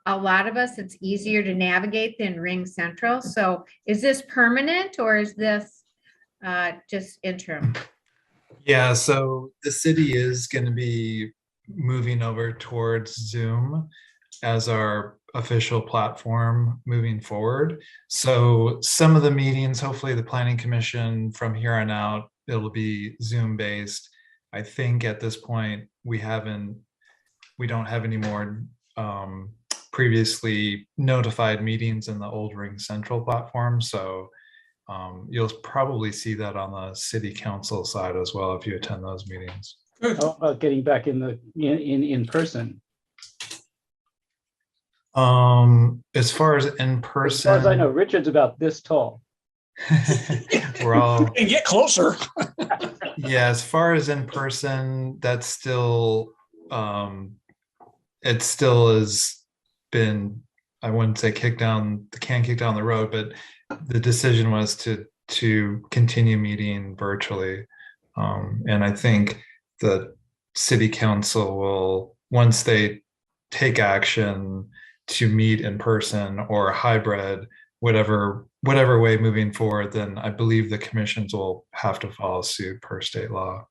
a lot of us, it's easier to navigate than Ring Central. So is this permanent or is this just interim? Yeah, so the city is going to be moving over towards Zoom as our official platform moving forward. So some of the meetings, hopefully the Planning Commission from here on out, it'll be Zoom based. I think at this point we don't have any more previously notified meetings in the old Ring Central platform. So you'll probably see that on the city council side as well if you attend those meetings. How about getting back in person? As far as in person, As far as I know, Richard's about this tall. we're all And get closer. yeah. As far as in person, that's still it still has been, I wouldn't say kicked down the road, but the decision was to continue meeting virtually. And I think the city council will, once they take action to meet in person or hybrid, whatever way moving forward, then I believe the commissions will have to follow suit per state law.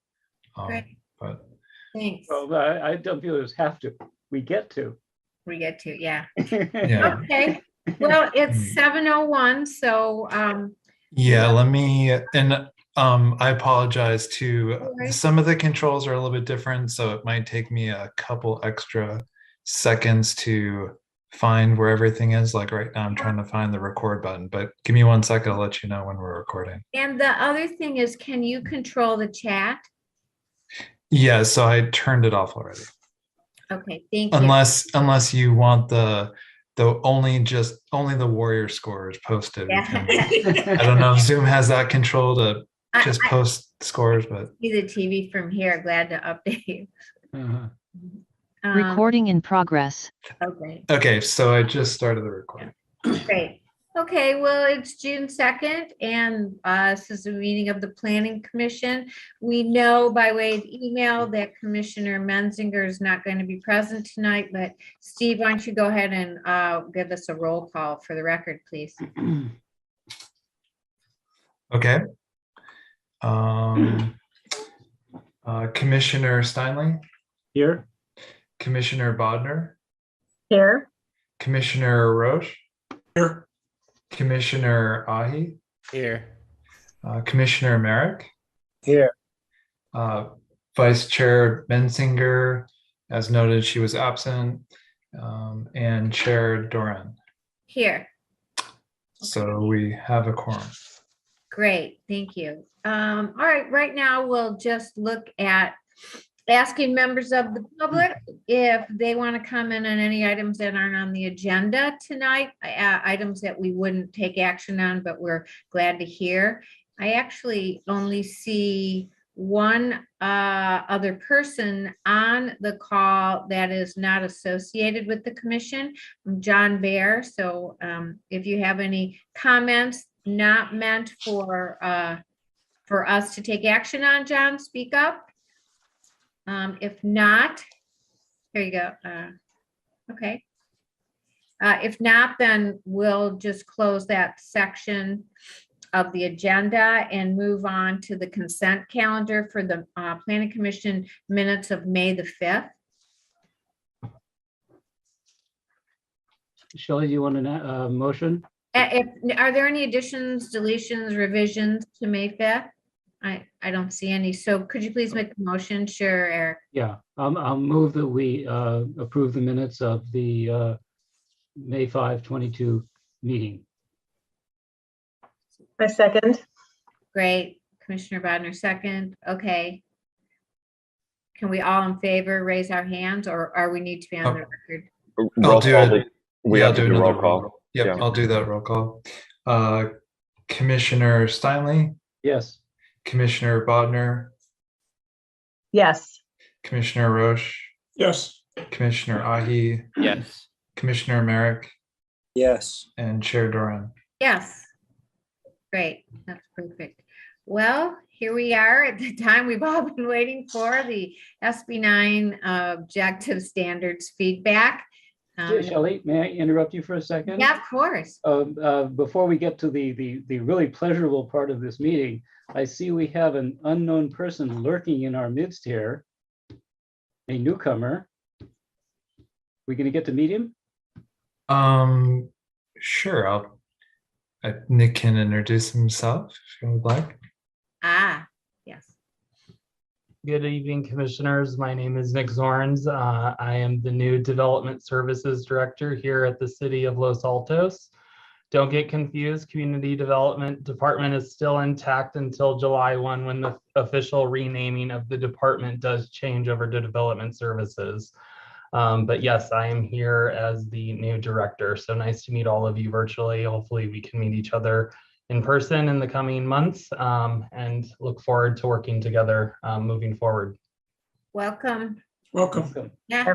Great. But Thanks. Well, I don't feel there's have to. We get to. We get to, yeah. yeah. Okay. Well, it's 7:01, so Yeah, let me, and I apologize too. Alright. Some of the controls are a little bit different, so it might take me a couple extra seconds to find where everything is. Like right now, I'm trying to find the record button, but give me 1 second, I'll let you know when we're recording. and the other thing is, can you control the chat? Yeah, so I turned it off already. Okay, thank you. Unless you want the only the warrior scores posted. We can- I don't know if Zoom has that control to just I post scores, but see the TV from here. Glad to update you. Uh-huh. Recording in progress. Okay, okay, so I just started the recording. great. Okay, well, it's June 2nd, and this is a meeting of the Planning Commission. We know by way of email that Commissioner Menzinger is not going to be present tonight, but Steve, why don't you go ahead and give us a roll call for the record, please? Okay. Commissioner Steinle, Here. Commissioner Bodnar, Here. Commissioner Roche, Here. Commissioner Ahi, Here. Commissioner Merrick, Here. Vice Chair Menzinger, as noted, she was absent, and Chair Doran. Here. So we have a quorum. Great, thank you. All right, right now we'll just look at asking members of the public if they want to comment on any items that aren't on the agenda tonight, items that we wouldn't take action on, but we're glad to hear. I actually only see one other person on the call that is not associated with the commission, John Bear. So if you have any comments not meant for us to take action on, John, speak up. If not, here you go. Okay. If not, then we'll just close that section of the agenda and move on to the consent calendar for the Planning Commission minutes of May the 5th. Shelley, do you want a motion? Are there any additions, deletions, revisions to May 5th? I don't see any. So could you please make a motion? Sure, Eric. Yeah, I'll move that we approve the minutes of the May 5, 22 meeting. I second. Great. Commissioner Bodnar, second. Okay. Can we all in favor raise our hands, or we need to be on the record? I'll do it. We Yeah, have to do roll another call. Yep, Yeah. I'll do that roll call. Commissioner Steinle, Yes. Commissioner Bodnar, Yes. Commissioner Roche, Yes. Commissioner Ahi, Yes. Commissioner Merrick, Yes. and Chair Doran. Yes. Great. That's perfect. Well, here we are at the time we've all been waiting for, the SB 9 objective standards feedback. Shelley, may I interrupt you for a second? Yeah, of course. Before we get to the really pleasurable part of this meeting, I see we have an unknown person lurking in our midst here, a newcomer. We going to get to meet him? Sure. Nick can introduce himself if you would like. Yes. Good evening, commissioners. My name is Nick Zorns. I am the new Development Services Director here at the City of Los Altos. Don't get confused, Community Development Department is still intact until July 1 when the official renaming of the department does change over to Development Services. But yes, I am here as the new director. So nice to meet all of you virtually. Hopefully we can meet each other in person in the coming months and look forward to working together moving forward. Welcome. Welcome. Yeah.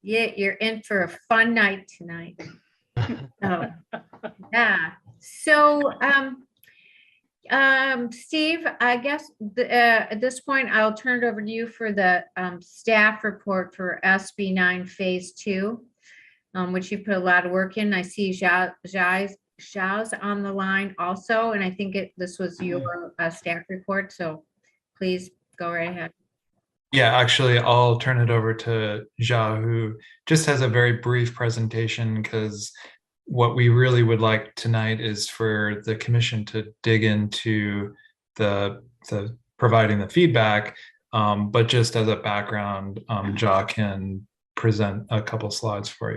Yeah, you're in for a fun night tonight. Oh, yeah. So, Steve, I guess at this point, I'll turn it over to you for the staff report for SB 9 Phase 2, which you've put a lot of work in. I see Xiao's on the line also, and I think this was your staff report, so please go right ahead. Yeah, actually, I'll turn it over to Jia, who just has a very brief presentation, because what we really would like tonight is for the commission to dig into the providing the feedback, but just as a background, Jia can present a couple slides for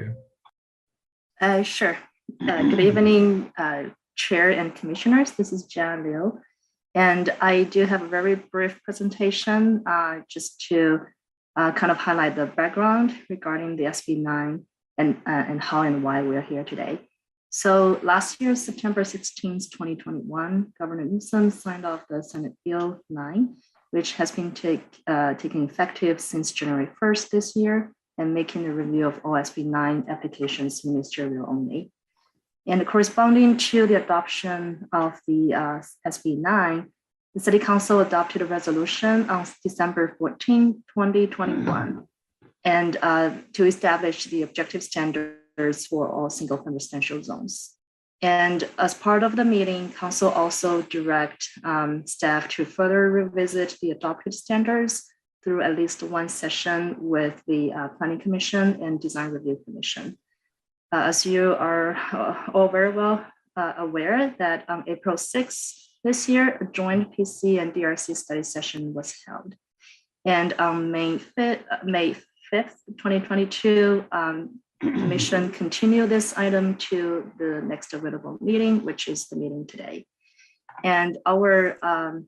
you. Sure. Good evening, Chair and Commissioners. This is Jia Liu. And I do have a very brief presentation just to kind of highlight the background regarding the SB 9 and how and why we're here today. So last year, September 16th, 2021, Governor Newsom signed off the Senate Bill 9, which has been taking effective since January 1st this year and making the review of all SB 9 applications ministerial only. And corresponding to the adoption of the SB 9, the City Council adopted a resolution on December 14, 2021, and to establish the objective standards for all single-family residential zones. And as part of the meeting, Council also direct staff to further revisit the adopted standards through at least one session with the Planning Commission and Design Review Commission. As you are all very well aware that on April 6th this year, a joint PC and DRC study session was held. And on May 5th, 2022, Commission continued this item to the next available meeting, which is the meeting today. And our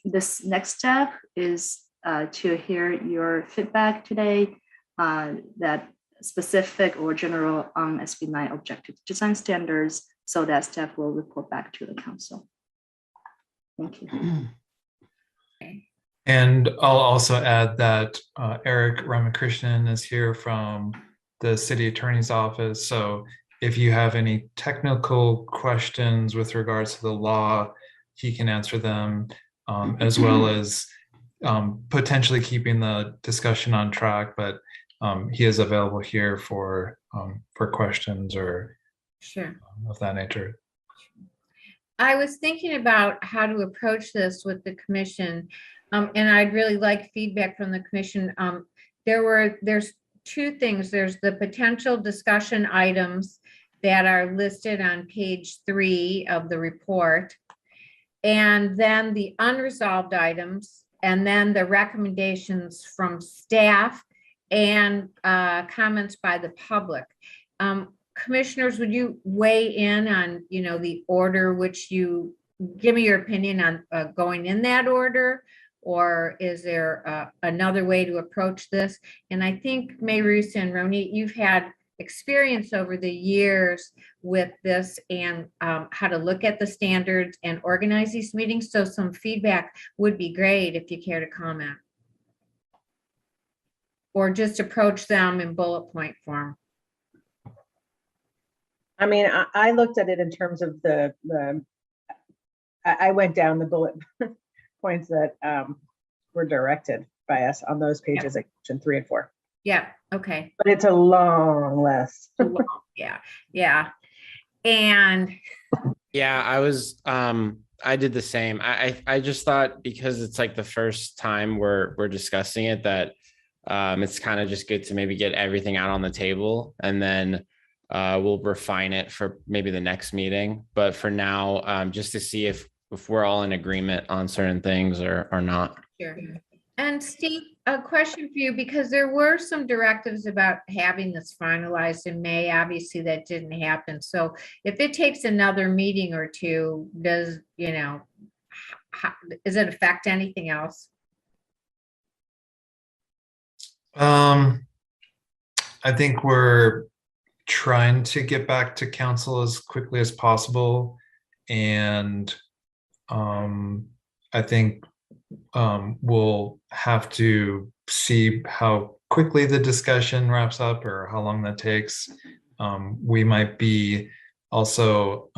this next step is to hear your feedback today that specific or general on SB 9 objective design standards, so that staff will report back to the council. Thank you. And I'll also add that Eric Ramakrishnan is here from the city attorney's office. So if you have any technical questions with regards to the law, he can answer them, as well as potentially keeping the discussion on track. But he is available here for questions or of that nature. I was thinking about how to approach this with the commission, and I'd really like feedback from the commission. There's two things. There's the potential discussion items that are listed on page 3 of the report, and then the unresolved items, and then the recommendations from staff and comments by the public. Commissioners, would you weigh in on, the order which you give me your opinion on going in that order, or is there another way to approach this? And I think Mayrusa and Ronit, you've had experience over the years with this and how to look at the standards and organize these meetings. So some feedback would be great if you care to comment. Or just approach them in bullet point form. I mean, I looked at it in terms of I went down the bullet points that were directed by us on those pages, like section 3 and 4. Yeah. Okay, but it's a long list. yeah. And Yeah, I did the same. I just thought because it's like the first time we're discussing it that it's kind of just good to maybe get everything out on the table and then we'll refine it for maybe the next meeting. But for now, just to see if we're all in agreement on certain things or not. sure. And Steve, a question for you, because there were some directives about having this finalized in May. Obviously, that didn't happen. So if it takes another meeting or two, does, does it affect anything else? I think we're trying to get back to council as quickly as possible. And I think we'll have to see how quickly the discussion wraps up or how long that takes. We might be also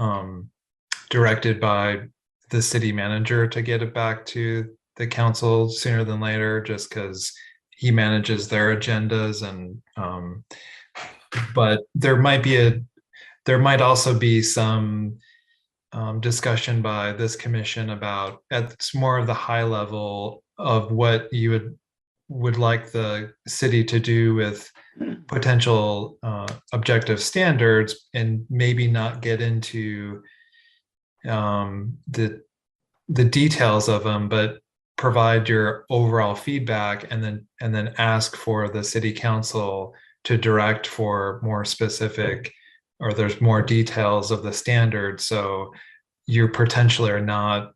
directed by the city manager to get it back to the council sooner than later, just because he manages their agendas. And but there might also be some discussion by this commission about, it's more of the high level of what you would like the city to do with potential objective standards, and maybe not get into the details of them, but provide your overall feedback and then ask for the city council to direct for more specific, or there's more details of the standard. So you potentially are not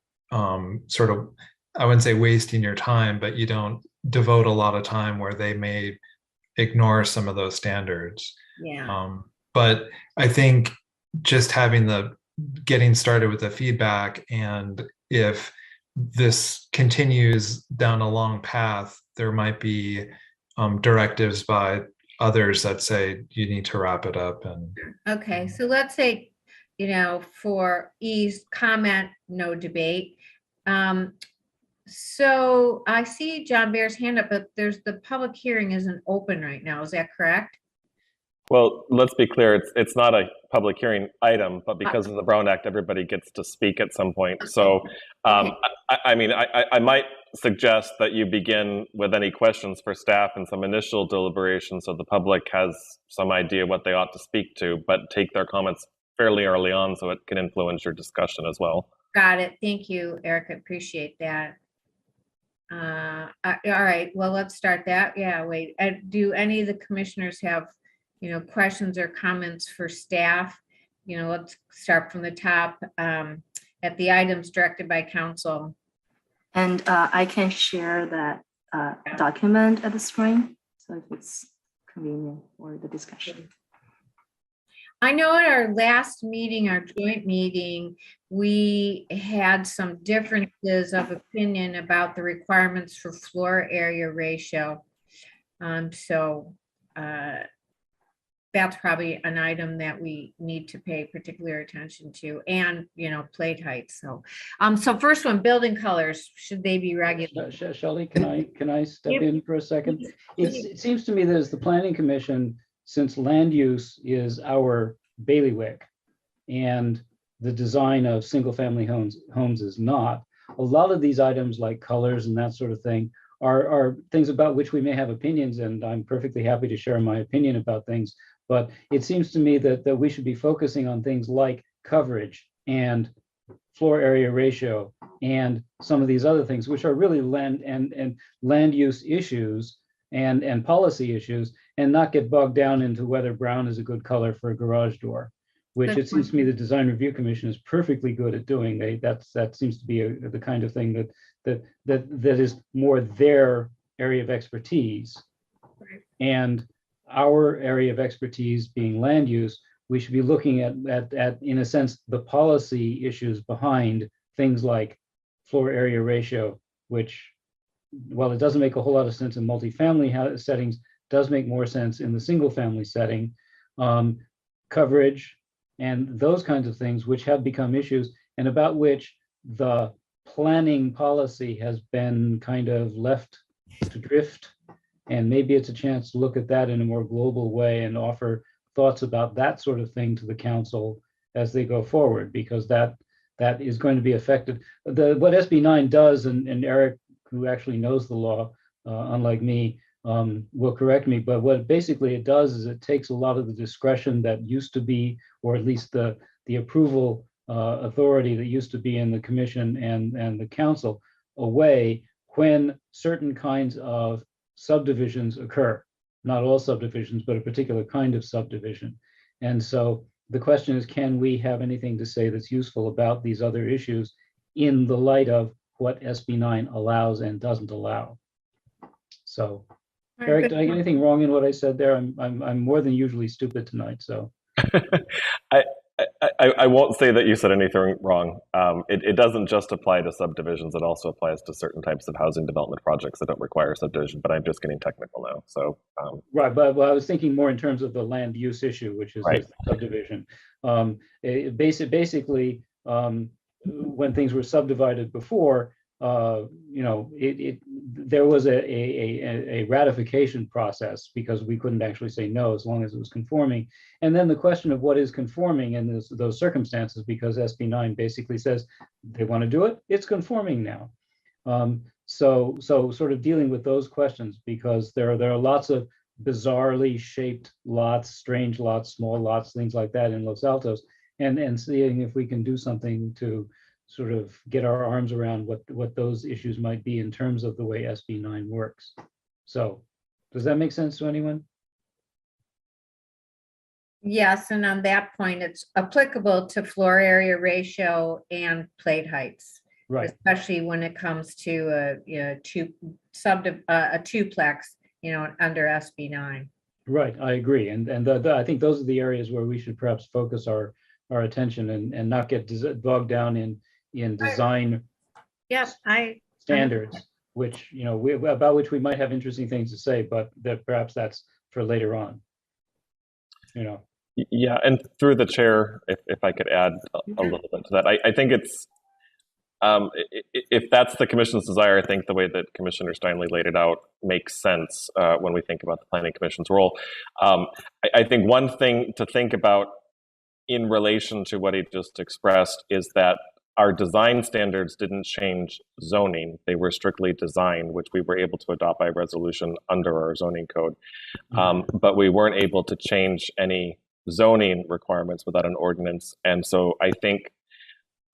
sort of, I wouldn't say wasting your time, but you don't devote a lot of time where they may ignore some of those standards. Yeah. But I think just getting started with the feedback, and if this continues down a long path, there might be directives by others that say you need to wrap it up. And Okay, so let's say, for ease, comment, no debate. So I see John Bear's hand up, but the public hearing isn't open right now. Is that correct? Well, let's be clear, it's not a public hearing item, but because of the Brown Act, everybody gets to speak at some point. So Okay. I might suggest that you begin with any questions for staff and some initial deliberation so the public has some idea what they ought to speak to, but take their comments fairly early on so it can influence your discussion as well. Got it. Thank you, Eric. I appreciate that. All right, well, let's start that. Yeah, wait, do any of the commissioners have, questions or comments for staff? Let's start from the top, at the items directed by council. And I can share that document at the screen, so if it's convenient for the discussion. I know at our last meeting, our joint meeting, we had some differences of opinion about the requirements for floor area ratio. So that's probably an item that we need to pay particular attention to, and, plate height. So, so first one, building colors, should they be regular? Shelley, can I step Yep. in for a second? It seems to me that as the planning commission, since land use is our bailiwick and the design of single family homes is not, a lot of these items like colors and that sort of thing are things about which we may have opinions, and I'm perfectly happy to share my opinion about things. But it seems to me that we should be focusing on things like coverage and floor area ratio and some of these other things, which are really land use issues and policy issues, and not get bogged down into whether brown is a good color for a garage door, which it seems to me the Design Review Commission is perfectly good at doing. That seems to be the kind of thing that is more their area of expertise. Right. And our area of expertise being land use, we should be looking at in a sense, the policy issues behind things like floor area ratio, which, while it doesn't make a whole lot of sense in multifamily settings, does make more sense in the single family setting. Coverage and those kinds of things, which have become issues and about which the planning policy has been kind of left to drift And maybe it's a chance to look at that in a more global way and offer thoughts about that sort of thing to the council as they go forward, because that is going to be affected. What SB 9 does, and Eric, who actually knows the law, unlike me, will correct me, but what basically it does is it takes a lot of the discretion that used to be, or at least the approval authority that used to be in the commission and the council away when certain kinds of subdivisions occur. Not all subdivisions, but a particular kind of subdivision. And so the question is, can we have anything to say that's useful about these other issues in the light of what SB 9 allows and doesn't allow? So, Eric, did I get anything wrong in what I said there? I'm more than usually stupid tonight, so. I won't say that you said anything wrong. It doesn't just apply to subdivisions. It also applies to certain types of housing development projects that don't require subdivision, but I'm just getting technical now. So right, but I was thinking more in terms of the land use issue, which is right. Subdivision. Basically, when things were subdivided before, there was a ratification process because we couldn't actually say no as long as it was conforming. And then the question of what is conforming in those circumstances, because SB 9 basically says they want to do it, it's conforming now. So sort of dealing with those questions, because there are lots of bizarrely shaped lots, strange lots, small lots, things like that in Los Altos, and seeing if we can do something to sort of get our arms around what those issues might be in terms of the way SB 9 works. So does that make sense to anyone? Yes, and on that point, it's applicable to floor area ratio and plate heights, right? Especially when it comes to a twoplex, under SB 9. Right, I agree, and I think those are the areas where we should perhaps focus our attention and not get bogged down in design standards, which about which we might have interesting things to say, but that perhaps that's for later on. Yeah, and through the chair, if I could add a little bit to that, I think it's if that's the commission's desire, I think the way that Commissioner Steinle laid it out makes sense when we think about the Planning Commission's role. I think one thing to think about in relation to what he just expressed is that our design standards didn't change zoning. They were strictly design, which we were able to adopt by resolution under our zoning code. But we weren't able to change any zoning requirements without an ordinance. And so I think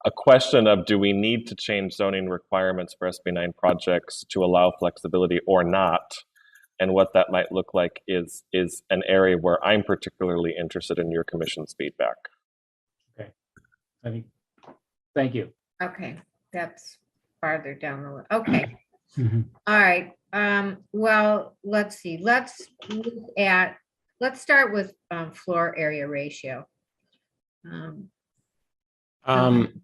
a question of, do we need to change zoning requirements for SB 9 projects to allow flexibility or not, and what that might look like is an area where I'm particularly interested in your commission's feedback. Okay, thank you. Okay, that's farther down the list. Okay. All right. Well, let's see. Let's start with floor area ratio.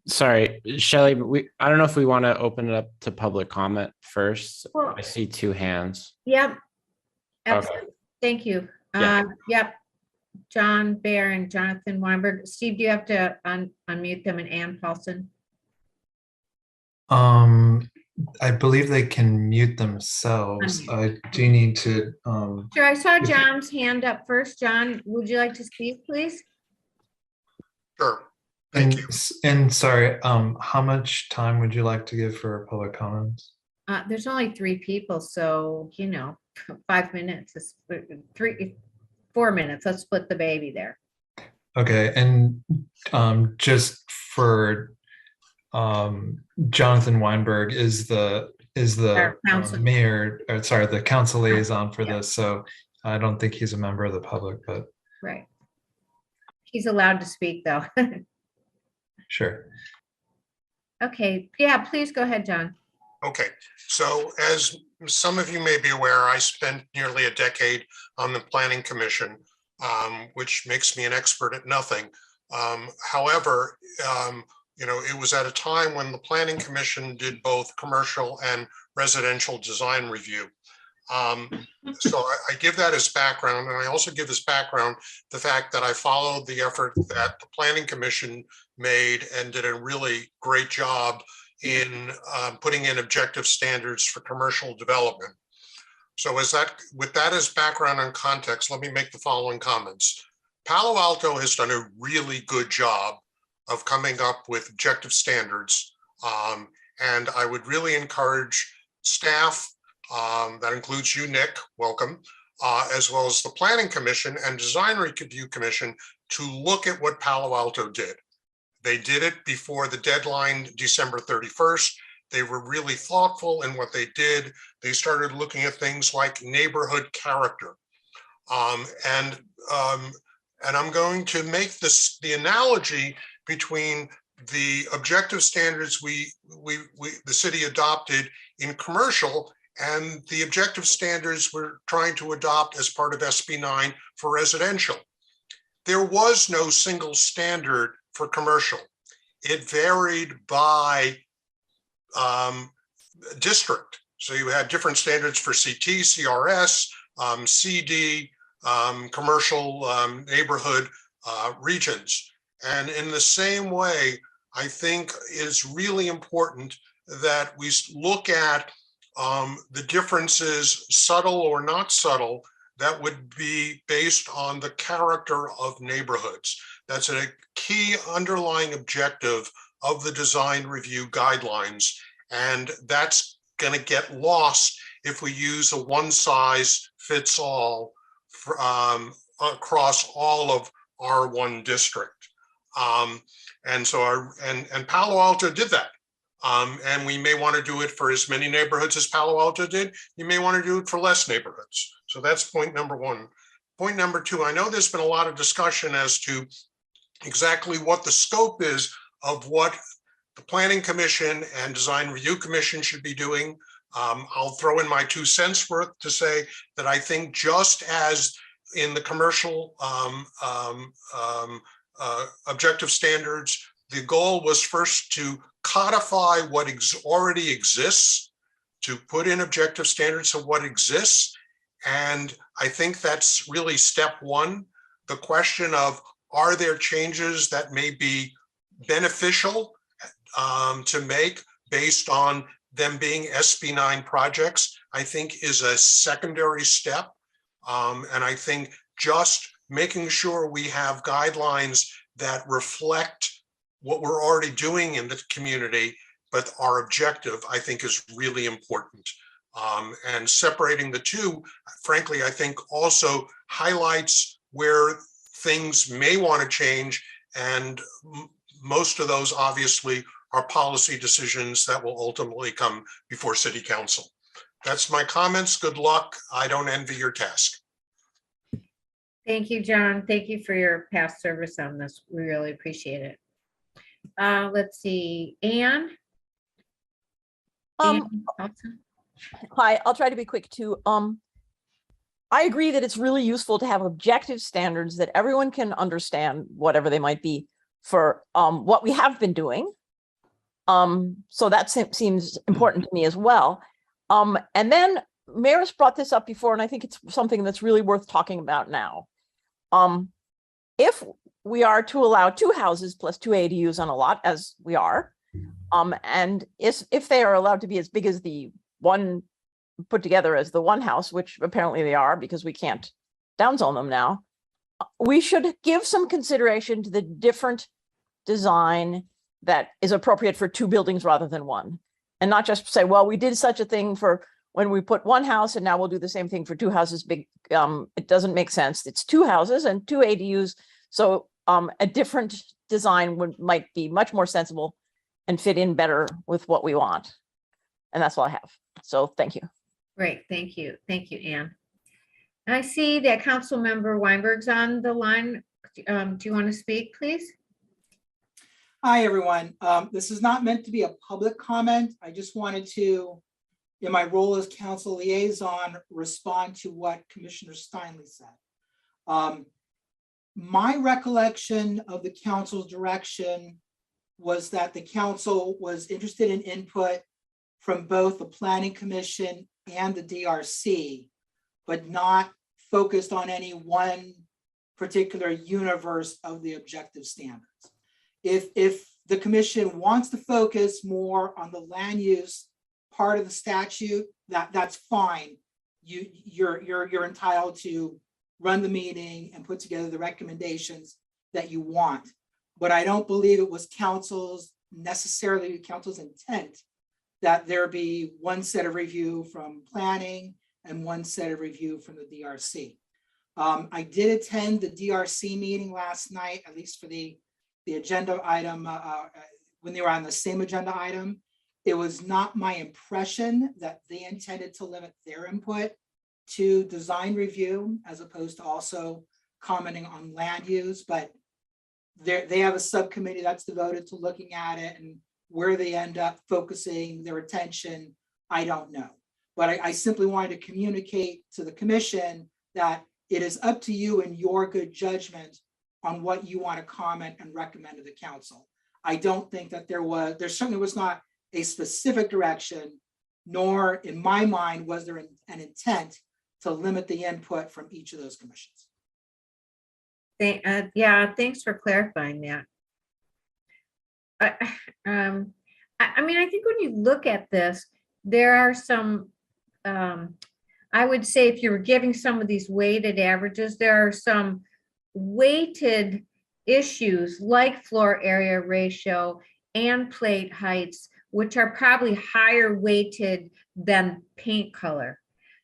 Sorry, Shelley, I don't know if we want to open it up to public comment first. Well, I see two hands. Yep. Absolutely. Okay. Thank you. Yep. John Bear and Jonathan Weinberg. Steve, do you have to unmute them, and Ann Paulson? I believe they can mute themselves. I do need to. Sure, I saw John's hand up first. John, would you like to speak, please? Sure. Thank you. And sorry, how much time would you like to give for public comments? There's only 3 people, so 5 minutes is 4 minutes. Let's split the baby there. Okay, and just for Jonathan Weinberg is the mayor, or sorry, the council liaison for this. So I don't think he's a member of the public, but right. He's allowed to speak though. Sure. Okay, yeah, please go ahead, John. Okay, so as some of you may be aware, I spent nearly a decade on the Planning Commission, which makes me an expert at nothing. However, it was at a time when the Planning Commission did both commercial and residential design review. So I give that as background, and I also give as background the fact that I followed the effort that the Planning Commission made and did a really great job in putting in objective standards for commercial development. So with that as background and context, let me make the following comments. Palo Alto has done a really good job of coming up with objective standards. And I would really encourage staff, that includes you, Nick, welcome, as well as the Planning Commission and Design Review Commission to look at what Palo Alto did. They did it before the deadline, December 31st. They were really thoughtful in what they did. They started looking at things like neighborhood character. And I'm going to make the analogy between the objective standards the city adopted in commercial and the objective standards we're trying to adopt as part of SB 9 for residential. There was no single standard for commercial. It varied by district. So you had different standards for CT, CRS, CD, commercial neighborhood regions. And in the same way, I think it's really important that we look at the differences, subtle or not subtle, that would be based on the character of neighborhoods. That's a key underlying objective of the design review guidelines. And that's going to get lost if we use a one size fits all across all of R1 district. And so and Palo Alto did that. And we may want to do it for as many neighborhoods as Palo Alto did. You may want to do it for less neighborhoods. So that's point number one. Point number two, I know there's been a lot of discussion as to exactly what the scope is of what the Planning Commission and Design Review Commission should be doing. I'll throw in my 2 cents worth to say that I think just as in the commercial objective standards, the goal was first to codify what already exists, to put in objective standards of what exists. And I think that's really step one. The question of, are there changes that may be beneficial to make based on them being SB 9 projects, I think is a secondary step. And I think just making sure we have guidelines that reflect what we're already doing in the community, but our objective, I think, is really important. And separating the two, frankly, I think also highlights where things may want to change. And most of those obviously are policy decisions that will ultimately come before City Council. That's my comments. Good luck. I don't envy your task. Thank you, John. Thank you for your past service on this. We really appreciate it. Let's see, Anne? Hi, I'll try to be quick too. I agree that it's really useful to have objective standards that everyone can understand, whatever they might be, for what we have been doing. So that seems important to me as well. And then Maris brought this up before, and I think it's something that's really worth talking about now. If we are to allow 2 houses plus 2 ADUs on a lot, as we are, and if they are allowed to be as big as the one put together as the one house, which apparently they are because we can't downzone them now, we should give some consideration to the different design that is appropriate for 2 buildings rather than 1. And not just say, well, we did such a thing for when we put 1 house and now we'll do the same thing for 2 houses big. It doesn't make sense. It's 2 houses and 2 ADUs. So a different design might be much more sensible and fit in better with what we want. And that's all I have. So thank you. Great, thank you. Thank you, Anne. I see that Councilmember Weinberg's on the line. Do you want to speak, please? Hi, everyone. This is not meant to be a public comment. I just wanted to, in my role as council liaison, respond to what Commissioner Steinle said. My recollection of the council's direction was that the council was interested in input from both the Planning Commission and the DRC, but not focused on any one particular universe of the objective standards. If the commission wants to focus more on the land use part of the statute, that's fine. you're entitled to run the meeting and put together the recommendations that you want. But I don't believe it was necessarily council's intent that there be one set of review from planning and one set of review from the DRC. I did attend the DRC meeting last night, at least for the agenda item, when they were on the same agenda item. It was not my impression that they intended to limit their input to design review as opposed to also commenting on land use, but they have a subcommittee that's devoted to looking at it, and where they end up focusing their attention, I don't know. But I simply wanted to communicate to the commission that it is up to you and your good judgment on what you want to comment and recommend to the council. I don't think that there certainly was not a specific direction, nor in my mind was there an intent to limit the input from each of those commissions. Yeah, thanks for clarifying that. I mean, I think when you look at this, there are some, I would say if you were giving some of these weighted averages, there are some weighted issues like floor area ratio and plate heights, which are probably higher weighted than paint color.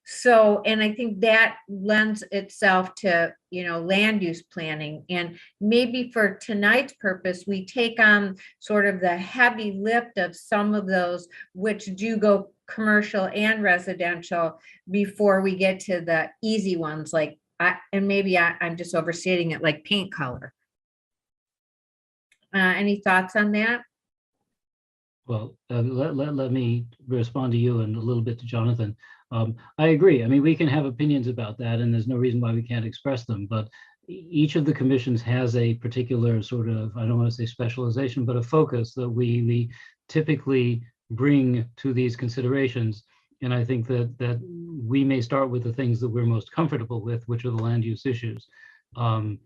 So, and I think that lends itself to, land use planning. And maybe for tonight's purpose, we take on sort of the heavy lift of some of those, which do go commercial and residential before we get to the easy ones, like, I'm just overstating it, like paint color. Any thoughts on that? Well, let me respond to you and a little bit to Jonathan. I agree. I mean, we can have opinions about that, and there's no reason why we can't express them. But each of the commissions has a particular sort of, I don't want to say specialization, but a focus that we typically bring to these considerations. And I think that we may start with the things that we're most comfortable with, which are the land use issues. We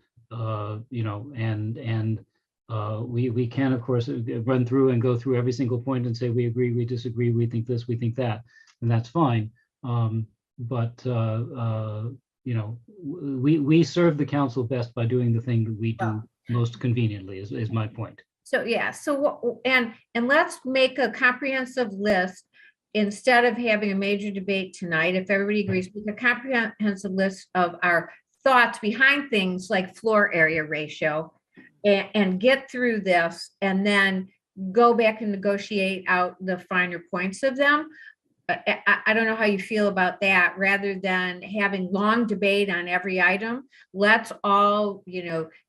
can, of course, run through and go through every single point and say, we agree, we disagree, we think this, we think that, and that's fine. We serve the council best by doing the thing that we do most conveniently, is my point. So, yeah, and let's make a comprehensive list instead of having a major debate tonight. If everybody agrees, make a comprehensive list of our thoughts behind things like floor area ratio, and get through this, and then go back and negotiate out the finer points of them. I don't know how you feel about that. Rather than having long debate on every item, let's all,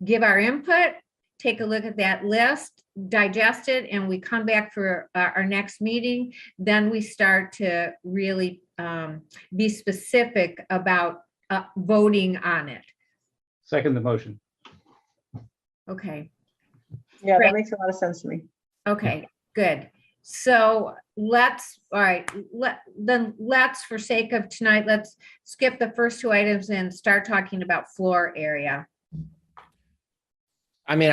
give our input, take a look at that list, digest it, and we come back for our next meeting. Then we start to really be specific about voting on it. Second the motion. Okay. Yeah, Great. that makes a lot of sense to me. Okay, good. So let's for sake of tonight, let's skip the first two items and start talking about floor area. I mean,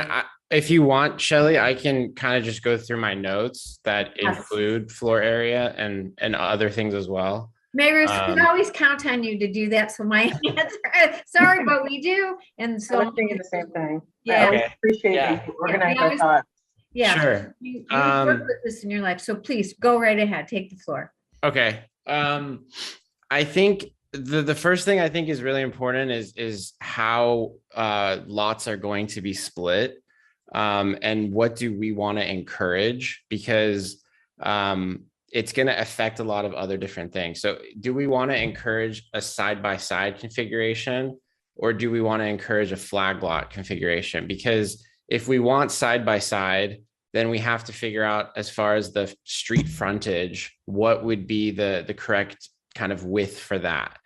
if you want, Shelley, I can kind of just go through my notes that include floor area and other things as well. Maybe we always count on you to do that. So my answer, sorry, but we do. And so I was thinking the same thing. Yeah. I always appreciate that you organize our thoughts. Yeah, sure. You work with this in your life. So please go right ahead. Take the floor. Okay. I think the first thing I think is really important is how lots are going to be split, and what do we want to encourage, because it's going to affect a lot of other different things. So do we want to encourage a side-by-side configuration, or do we want to encourage a flag lot configuration? Because if we want side-by-side, then we have to figure out, as far as the street frontage, what would be the correct kind of width for that.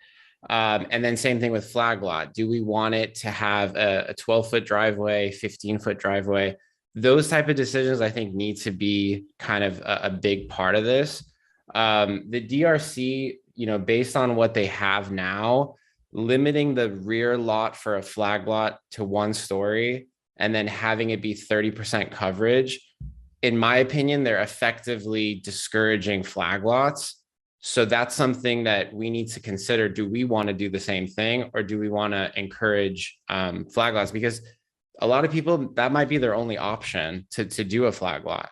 And then same thing with flag lot. Do we want it to have a 12-foot driveway, 15-foot driveway? Those type of decisions, I think, need to be kind of a big part of this. The DRC, based on what they have now, limiting the rear lot for a flag lot to 1 story and then having it be 30% coverage, in my opinion, they're effectively discouraging flag lots. So that's something that we need to consider. Do we want to do the same thing, or do we want to encourage flag lots? Because a lot of people, that might be their only option to do a flag lot.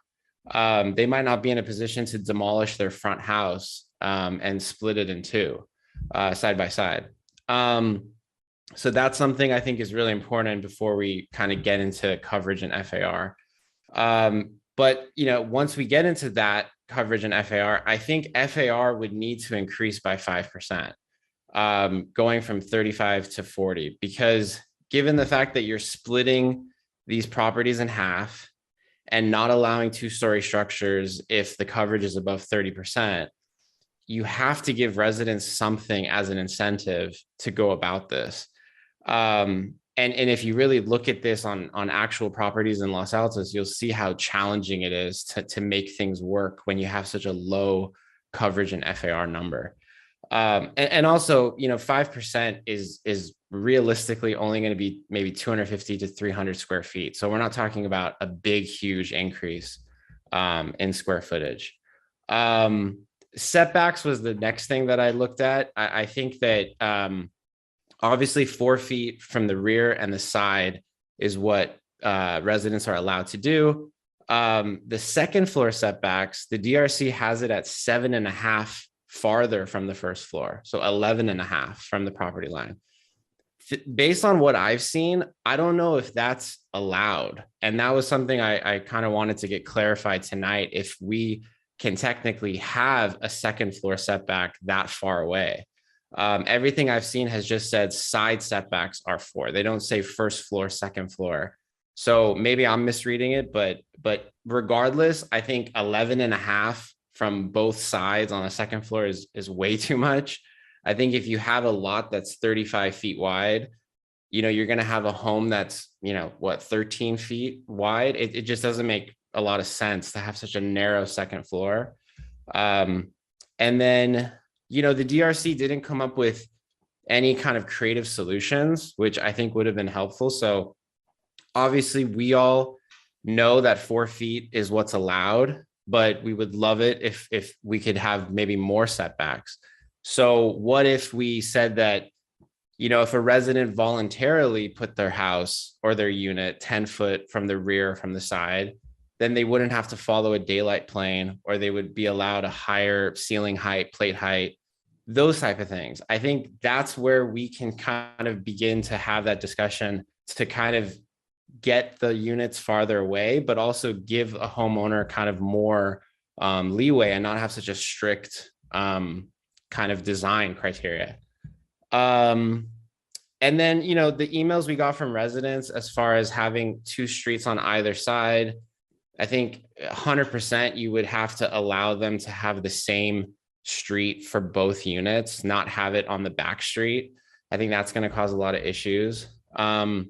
They might not be in a position to demolish their front house and split it in two, side by side. So that's something I think is really important before we kind of get into coverage and FAR. But once we get into that coverage and FAR, I think FAR would need to increase by 5%, going from 35 to 40, because given the fact that you're splitting these properties in half and not allowing two-story structures if the coverage is above 30%, you have to give residents something as an incentive to go about this. And if you really look at this on actual properties in Los Altos, you'll see how challenging it is to make things work when you have such a low coverage and FAR number. And also, 5% is realistically only going to be maybe 250 to 300 square feet. So we're not talking about a big, huge increase in square footage. Setbacks was the next thing that I looked at. I think that obviously 4 feet from the rear and the side is what residents are allowed to do. The second floor setbacks, the DRC has it at 7.5 farther from the first floor. So 11.5 from the property line. Based on what I've seen, I don't know if that's allowed. And that was something I kind of wanted to get clarified tonight, if we can technically have a second floor setback that far away. Everything I've seen has just said side setbacks are 4. They don't say first floor, second floor. So maybe I'm misreading it, but regardless, I think 11.5 from both sides on the second floor is way too much. I think if you have a lot that's 35 feet wide, you're going to have a home that's, 13 feet wide. It just doesn't make a lot of sense to have such a narrow second floor. And then, the DRC didn't come up with any kind of creative solutions, which I think would have been helpful. So obviously we all know that 4 feet is what's allowed, but we would love it if we could have maybe more setbacks. So what if we said that, if a resident voluntarily put their house or their unit 10 foot from the rear, from the side, then they wouldn't have to follow a daylight plane, or they would be allowed a higher ceiling height, plate height, those type of things. I think that's where we can kind of begin to have that discussion to kind of get the units farther away, but also give a homeowner kind of more leeway and not have such a strict kind of design criteria. And then, the emails we got from residents as far as having 2 streets on either side, I think 100% you would have to allow them to have the same street for both units, not have it on the back street. I think that's going to cause a lot of issues. And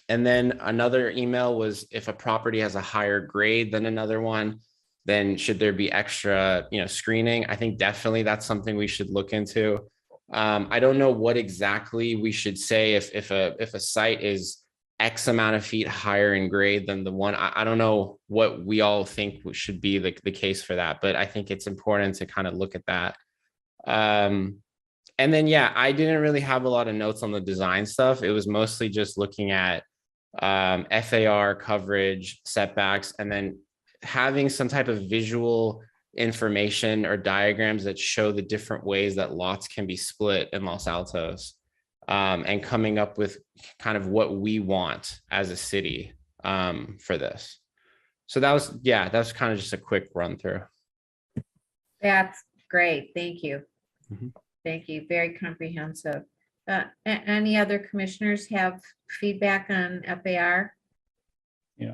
then another email was, if a property has a higher grade than another one, then should there be extra, screening? I think definitely that's something we should look into. I don't know what exactly we should say if a site is X amount of feet higher in grade than the one. I don't know what we all think should be the case for that, but I think it's important to kind of look at that. And then, I didn't really have a lot of notes on the design stuff. It was mostly just looking at FAR coverage, setbacks, and then having some type of visual information or diagrams that show the different ways that lots can be split in Los Altos, and coming up with kind of what we want as a city for this. So that was kind of just a quick run through. That's great. Thank you. Mhm. Thank you. Very comprehensive. Any other commissioners have feedback on FAR?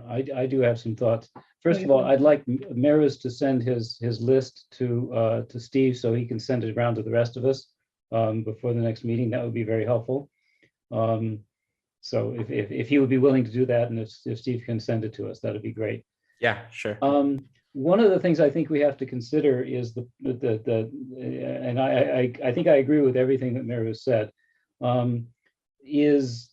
I do have some thoughts. First of all, I'd like Maris to send his list to Steve so he can send it around to the rest of us before the next meeting. That would be very helpful. So if he would be willing to do that, and if Steve can send it to us, that'd be great. Yeah, sure. One of the things I think we have to consider is and I think I agree with everything that Maris said, is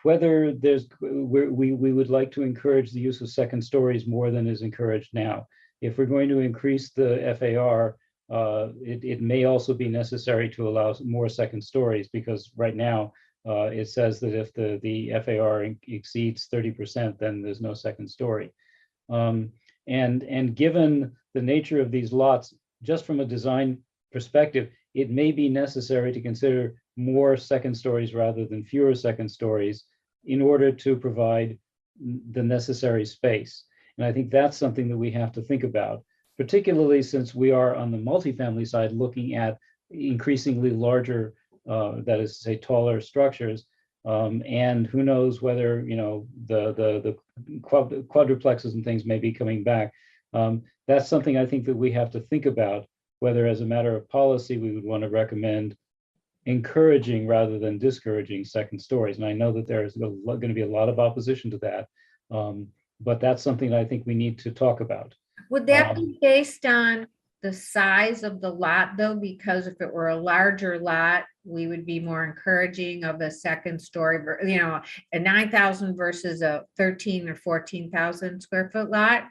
whether we would like to encourage the use of second stories more than is encouraged now. If we're going to increase the FAR, it may also be necessary to allow more second stories, because right now it says that if the FAR exceeds 30%, then there's no second story. And given the nature of these lots, just from a design perspective, it may be necessary to consider more second stories rather than fewer second stories in order to provide the necessary space. And I think that's something that we have to think about, particularly since we are on the multifamily side looking at increasingly larger, that is to say, taller structures. And who knows whether, you know, the quadruplexes and things may be coming back. That's something I think that we have to think about, whether as a matter of policy, we would want to recommend encouraging rather than discouraging second stories. And I know that there is going to be a lot of opposition to that, but that's something that I think we need to talk about. Would that be based on the size of the lot though? Because if it were a larger lot, we would be more encouraging of a second story, you know, a 9,000 versus a 13 or 14,000 square foot lot.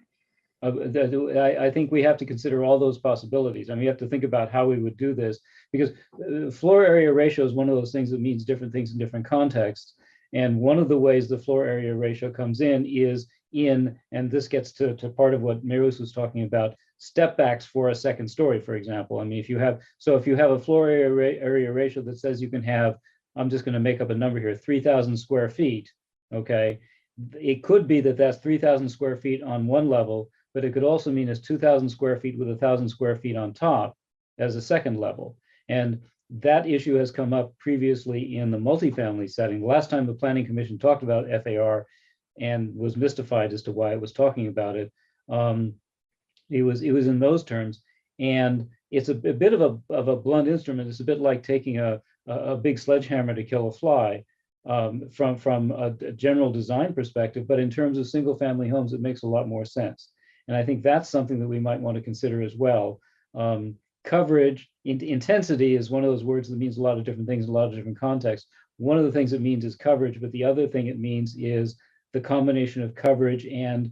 I think we have to consider all those possibilities, and we have to think about how we would do this, because floor area ratio is one of those things that means different things in different contexts. And one of the ways the floor area ratio comes in is and this gets to part of what Mirus was talking about, step backs for a second story, for example. I mean, if you have a floor area ratio that says you can have, I'm just going to make up a number here, 3,000 square feet, okay? It could be that that's 3,000 square feet on one level, but it could also mean it's 2,000 square feet with 1,000 square feet on top as a second level. And that issue has come up previously in the multifamily setting. The last time the Planning Commission talked about FAR and was mystified as to why it was talking about it, it was in those terms. And it's a bit of a blunt instrument. It's a bit like taking a big sledgehammer to kill a fly. From a general design perspective, but in terms of single family homes, it makes a lot more sense. And I think that's something that we might want to consider as well. Coverage, intensity is one of those words that means a lot of different things in a lot of different contexts. One of the things it means is coverage, but the other thing it means is the combination of coverage and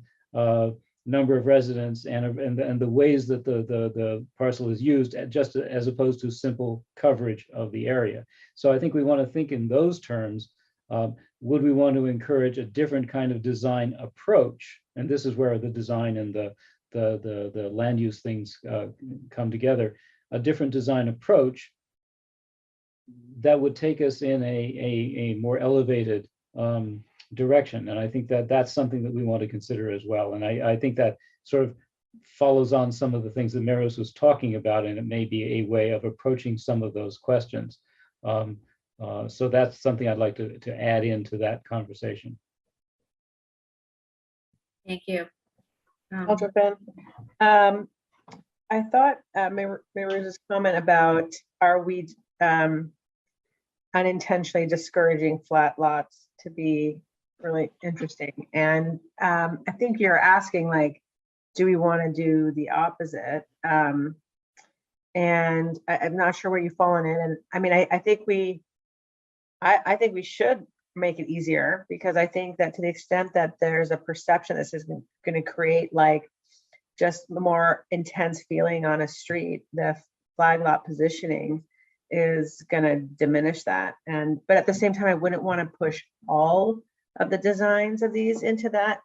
number of residents and the ways that the parcel is used, just as opposed to simple coverage of the area. So I think we want to think in those terms. Would we want to encourage a different kind of design approach? And this is where the design and the land use things come together. A different design approach that would take us in a more elevated direction. And I think that that's something that we want to consider as well. And I think that sort of follows on some of the things that Mirus was talking about, and it may be a way of approaching some of those questions. So that's something I'd like to add into that conversation. Thank you. I'll jump in. I thought Mary's comment about, are we unintentionally discouraging flat lots, to be really interesting. And I think you're asking, like, do we want to do the opposite? And I'm not sure where you've fallen in. And I mean, I think we should make it easier, because I think that to the extent that there's a perception this is going to create like just the more intense feeling on a street, the flag lot positioning is going to diminish that. But at the same time, I wouldn't want to push all of the designs of these into that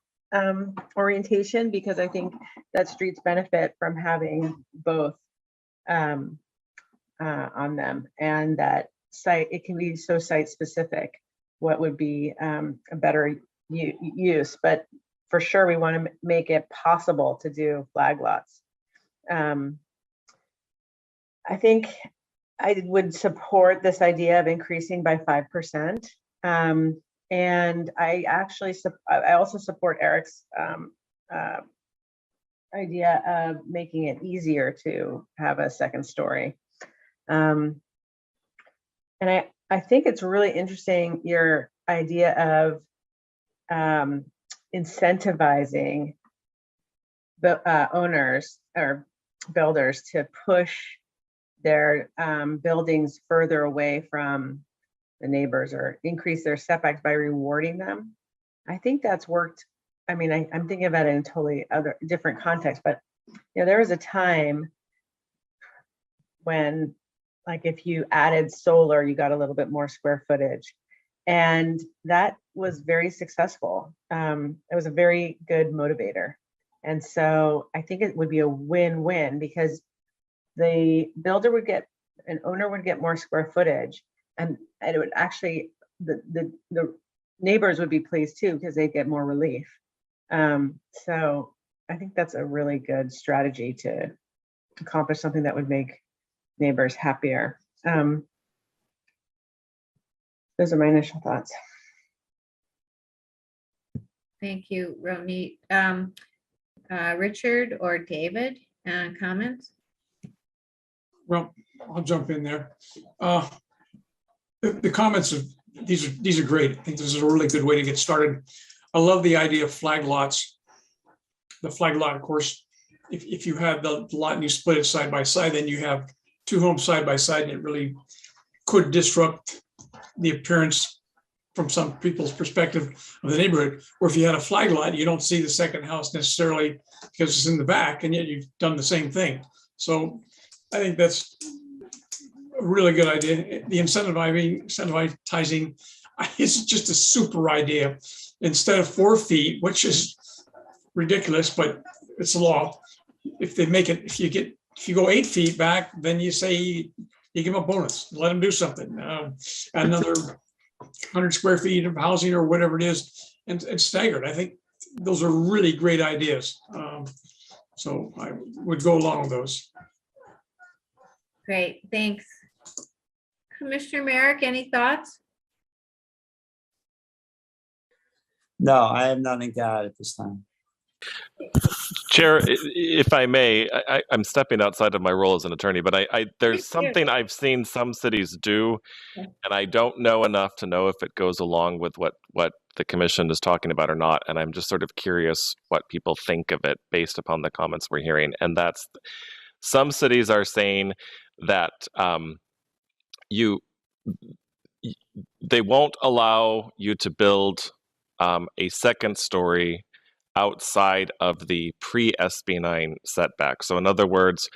orientation, because I think that streets benefit from having both on them, and that site, it can be so site specific what would be a better use. But for sure, we want to make it possible to do flag lots. I think I would support this idea of increasing by 5%. And I also support Eric's idea of making it easier to have a second story. And I think it's really interesting, your idea of incentivizing the owners or builders to push their buildings further away from the neighbors, or increase their setbacks by rewarding them. I think that's worked. I mean, I'm thinking about it in totally different context, but you know, there was a time when, like, if you added solar, you got a little bit more square footage. And that was very successful. It was a very good motivator. And so I think it would be a win-win, because the builder would get, an owner would get more square footage, and it would actually, the neighbors would be pleased too, because they'd get more relief. So I think that's a really good strategy to accomplish something that would make neighbors happier. Those are my initial thoughts. Thank you, Ronit. Richard or David, comments? Well, I'll jump in there. The comments of these are great. I think this is a really good way to get started. I love the idea of flag lots. The flag lot, of course, if you have the lot and you split it side by side, then you have two homes side by side, and it really could disrupt the appearance from some people's perspective of the neighborhood. Or if you had a flag lot, you don't see the second house necessarily because it's in the back, and yet you've done the same thing. So I think that's a really good idea. The incentivizing is just a super idea. Instead of 4 feet, which is ridiculous, but it's the law. If they make it, if you go 8 feet back, then you say you give them a bonus, let them do something. Another 100 square feet of housing or whatever it is, and staggered. I think those are really great ideas. So I would go along with those. Great, thanks. Commissioner Merrick, any thoughts? No, I have nothing to add at this time. Chair, if I may, I'm stepping outside of my role as an attorney, but there's something I've seen some cities do, and I don't know enough to know if it goes along with what the commission is talking about or not. And I'm just sort of curious what people think of it based upon the comments we're hearing. And that's, some cities are saying that they won't allow you to build a second story outside of the pre-SB9 setback. So in other words,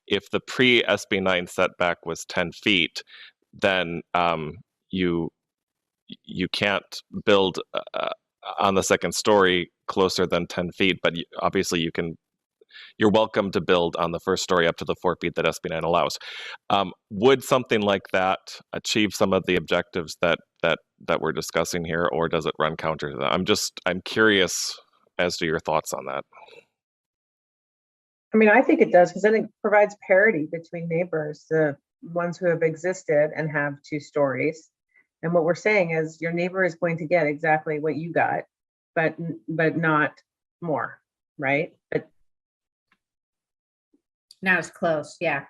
if the pre-SB9 setback was 10 feet, then you can't build on the second story closer than 10 feet, but obviously you're welcome to build on the first story up to the 4 feet that SB9 allows. Would something like that achieve some of the objectives that we're discussing here, or does it run counter to that? I'm curious as to your thoughts on that. I mean, I think it does, because then it provides parity between neighbors, the ones who have existed and have 2 stories. And what we're saying is your neighbor is going to get exactly what you got, but not more, right? But not as close, yeah.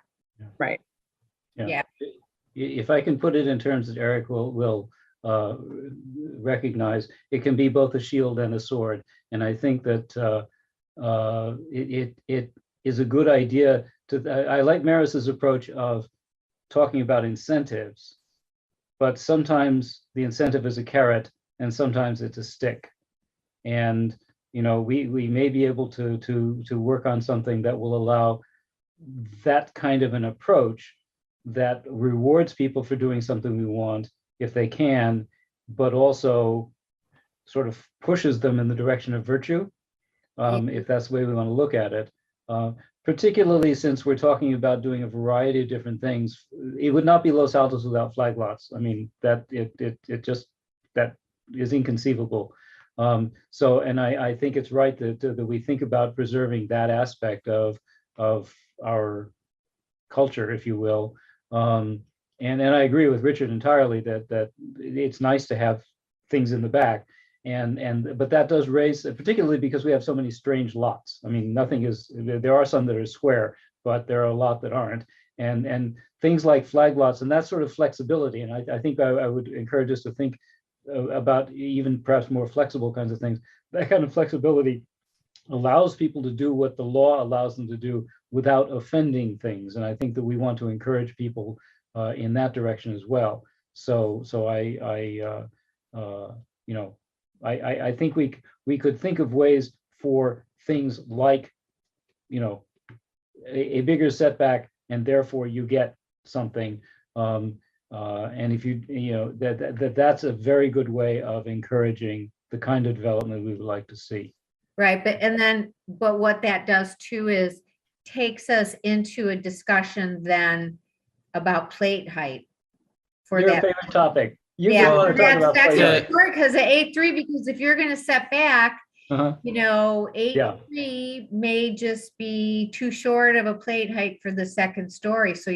Right. Yeah. If I can put it in terms that Eric will recognize, it can be both a shield and a sword. And I think that it is a good idea I like Maris's approach of talking about incentives, but sometimes the incentive is a carrot and sometimes it's a stick. And, you know, we may be able to work on something that will allow that kind of an approach that rewards people for doing something we want if they can, but also sort of pushes them in the direction of virtue, if that's the way we want to look at it. Particularly since we're talking about doing a variety of different things. It would not be Los Altos without flag lots. I mean, that is inconceivable. So, and I think it's right that we think about preserving that aspect of our culture, if you will. And I agree with Richard entirely that it's nice to have things in the back. But that does raise, particularly because we have so many strange lots. I mean, there are some that are square, but there are a lot that aren't. And things like flag lots and that sort of flexibility. And I think I would encourage us to think about even perhaps more flexible kinds of things. That kind of flexibility allows people to do what the law allows them to do without offending things. And I think that we want to encourage people in that direction as well. So I think we could think of ways for things like, you know, a bigger setback and therefore you get something. And if that's a very good way of encouraging the kind of development we would like to see. Right, but what that does too is takes us into a discussion then about plate height. For Your that favorite topic. You yeah, want to talk about that's plate height. important because at 8.3, because if you're going to set back, Uh-huh. 8.3 may just be too short of a plate height for the second story. So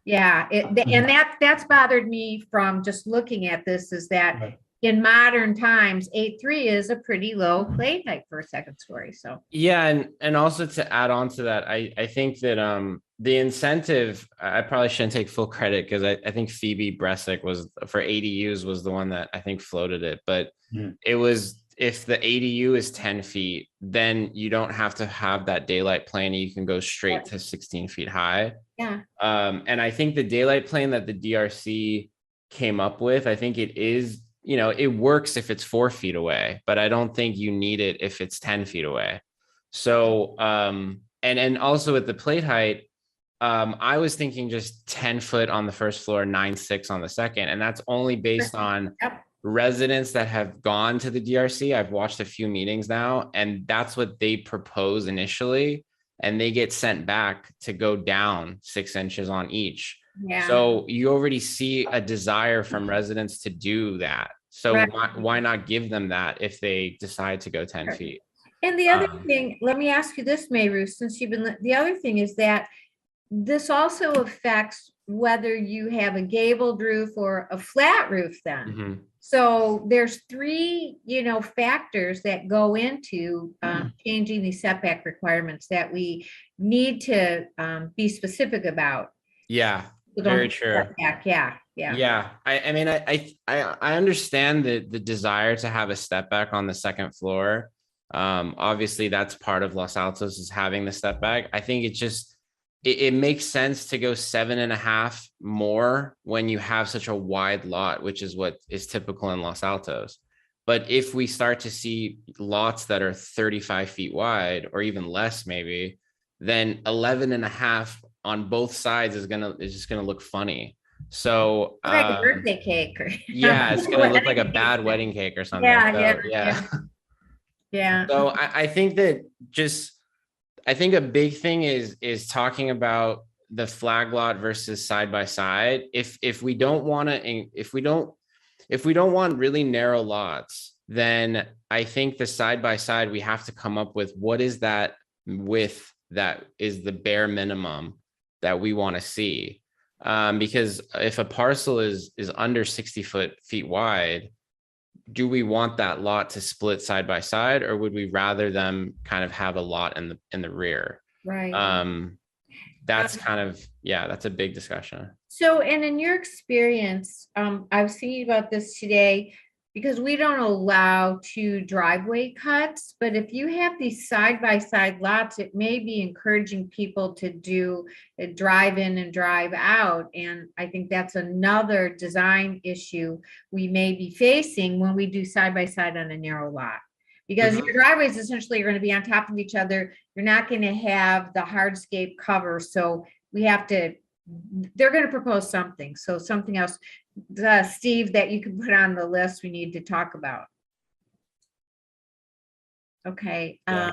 and that's bothered me from just looking at this, is that Right. in modern times, 8.3 is a pretty low plate height for a second story. So Yeah, and also to add on to that, I think that the incentive, I probably shouldn't take full credit because I think Phoebe Bressick was for ADUs was the one that I think floated it, but it was, if the ADU is 10 feet, then you don't have to have that daylight plane. You can go straight to 16 feet high. yeah. And I think the daylight plane that the DRC came up with, I think it is, it works if it's 4 feet away, but I don't think you need it if it's 10 feet away. So, and also with the plate height, I was thinking just 10 foot on the first floor, 9.6 on the second. And that's only based on residents that have gone to the DRC. I've watched a few meetings now, and that's what they propose initially. And they get sent back to go down 6 inches on each. Yeah. So you already see a desire from residents to do that. So Right. why not give them that if they decide to go 10 feet? And the other thing, let me ask you this, Mayru, since the other thing is that this also affects whether you have a gabled roof or a flat roof then. Mm-hmm. So there's 3, factors that go into changing these setback requirements that we need to be specific about. Yeah, very true. Yeah. Yeah. I mean, I understand the desire to have a step back on the second floor. Obviously that's part of Los Altos, is having the step back. I think it makes sense to go 7.5 more when you have such a wide lot, which is what is typical in Los Altos. But if we start to see lots that are 35 feet wide or even less, maybe, then 11.5 on both sides is just gonna look funny. So like a birthday cake. Yeah, it's gonna look like a bad wedding cake or something. Yeah. So I think that I think a big thing is talking about the flag lot versus side by side. If we don't want really narrow lots, then I think the side by side, we have to come up with what is that width that is the bare minimum that we want to see. Because if a parcel is under 60 feet wide, do we want that lot to split side by side, or would we rather them kind of have a lot in the rear? Right. That's that's a big discussion. So, and in your experience, I was thinking about this today, because we don't allow 2 driveway cuts, but if you have these side-by-side lots, it may be encouraging people to do a drive in and drive out. And I think that's another design issue we may be facing when we do side-by-side on a narrow lot. Because your driveways essentially are going to be on top of each other. You're not going to have the hardscape cover. So they're going to propose something. So something else, Steve, that you can put on the list we need to talk about. Okay. Yeah.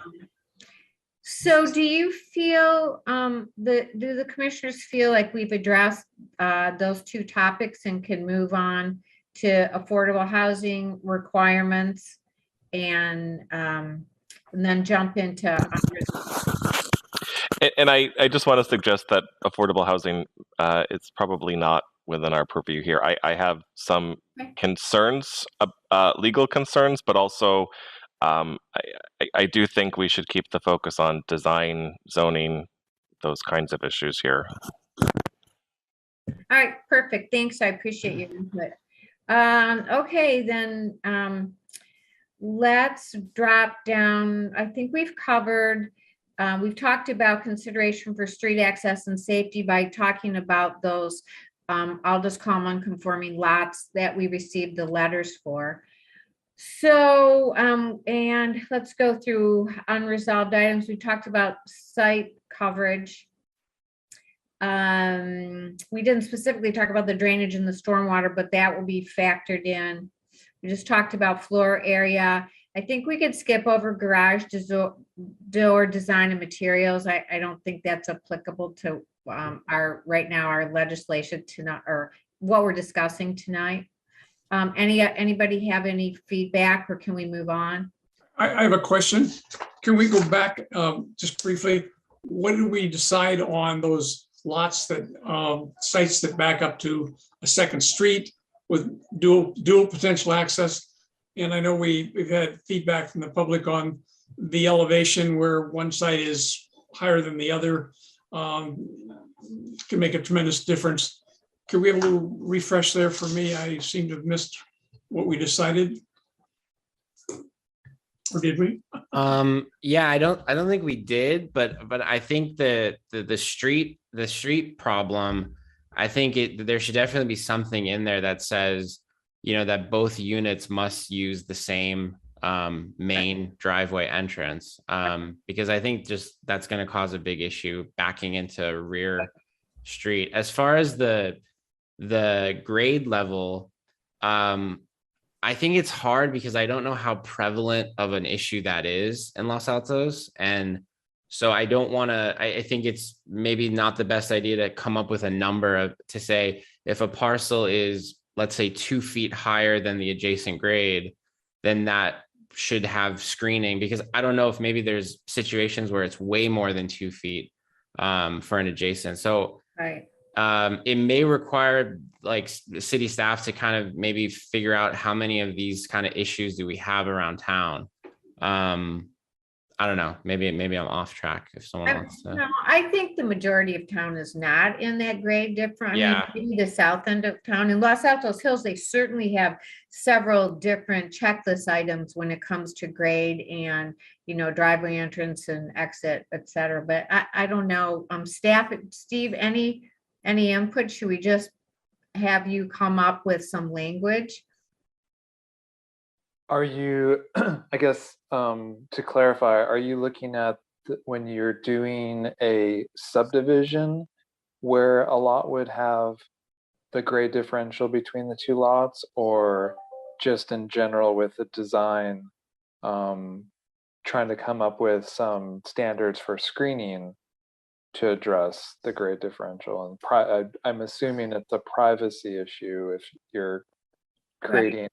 So do you feel, do the commissioners feel like we've addressed those 2 topics and can move on to affordable housing requirements and then jump into And I just want to suggest that affordable housing is probably not within our purview here. I have some concerns, legal concerns, but also I do think we should keep the focus on design, zoning, those kinds of issues here. All right, perfect. Thanks. I appreciate your input. Okay, then let's drop down. I think we've covered. We've talked about consideration for street access and safety by talking about those, I'll just call them unconforming lots that we received the letters for. So, and let's go through unresolved items. We talked about site coverage. We didn't specifically talk about the drainage and the stormwater, but that will be factored in. We just talked about floor area. I think we could skip over garage door design and materials. I don't think that's applicable to right now our legislation tonight, or what we're discussing tonight. Anybody have any feedback, or can we move on? I have a question. Can we go back just briefly? What did we decide on those lots that sites that back up to a second street with dual potential access? And I know we've had feedback from the public on the elevation where one site is higher than the other. Can make a tremendous difference. Can we have a little refresh there for me? I seem to have missed what we decided. Or did we? Yeah, I don't think we did, but I think the street problem, I think there should definitely be something in there that says, you know, that both units must use the same main driveway entrance, because I think just that's going to cause a big issue backing into rear street. As far as the grade level, I think it's hard because I don't know how prevalent of an issue that is in Los Altos. And so I don't want to, I think it's maybe not the best idea to come up with a number to say if a parcel is, let's say, 2 feet higher than the adjacent grade, then that should have screening, because I don't know if maybe there's situations where it's way more than 2 feet for an adjacent. So Right. It may require like city staff to kind of maybe figure out how many of these kind of issues do we have around town. I don't know, maybe I'm off track if someone wants to. No, I think the majority of town is not in that grade different. Yeah. I mean, maybe the south end of town. In Los Altos Hills, they certainly have several different checklist items when it comes to grade and, you know, driveway entrance and exit, et cetera. But I don't know, staff, Steve, any input? Should we just have you come up with some language? Are you, I guess, to clarify, are you looking at when you're doing a subdivision where a lot would have the grade differential between the two lots, or just in general with the design, trying to come up with some standards for screening to address the grade differential? And I'm assuming it's a privacy issue if you're creating.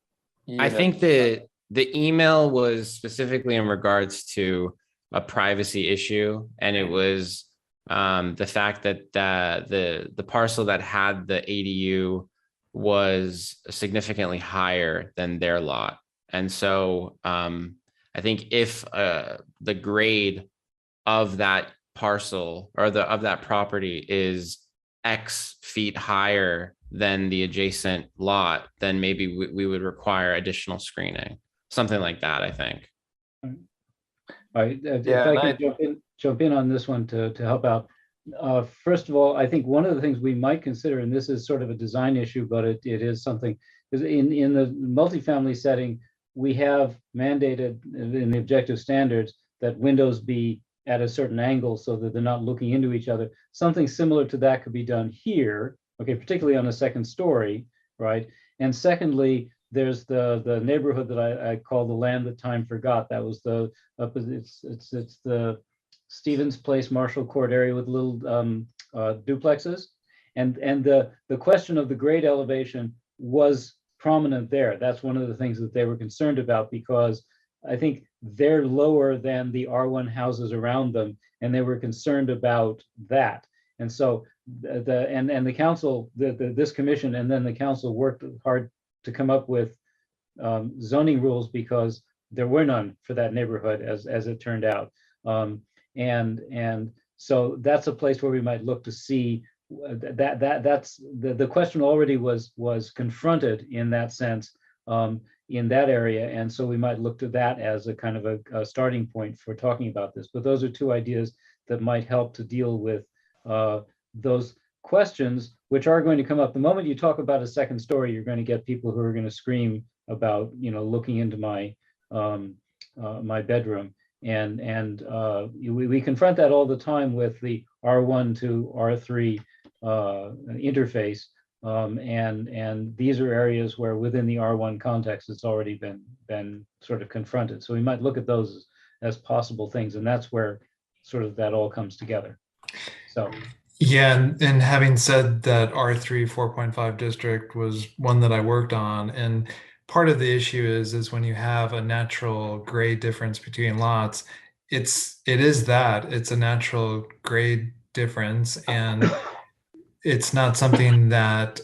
I think the email was specifically in regards to a privacy issue, and it was the fact that the parcel that had the ADU was significantly higher than their lot. And so I think if the grade of that parcel or of that property is X feet higher than the adjacent lot, then maybe we would require additional screening, something like that, I think. All right, if I could jump in on this one to help out. First of all, I think one of the things we might consider, and this is sort of a design issue, but it is something, is in the multifamily setting, we have mandated in the objective standards that windows be at a certain angle so that they're not looking into each other. Something similar to that could be done here, okay, particularly on a second story, right? And secondly, there's the neighborhood that I call the land that time forgot. That was it's the Stevens Place Marshall Court area with little duplexes, and the question of the grade elevation was prominent there. That's one of the things that they were concerned about, because I think they're lower than the R1 houses around them, and they were concerned about that. And so the council, this commission, and then the council worked hard to come up with zoning rules, because there were none for that neighborhood as it turned out. And so that's a place where we might look to see that's the question already was confronted in that sense in that area. And so we might look to that as a kind of a starting point for talking about this. But those are two ideas that might help to deal with those questions, which are going to come up. The moment you talk about a second story, you're going to get people who are going to scream about, you know, looking into my my bedroom. And we confront that all the time with the R1 to R3 interface. And these are areas where within the R1 context, it's already been sort of confronted. So we might look at those as possible things, and that's where sort of that all comes together. So. Yeah, and having said that, R3 4.5 district was one that I worked on, and part of the issue is when you have a natural grade difference between lots, it is that it's a natural grade difference, and it's not something that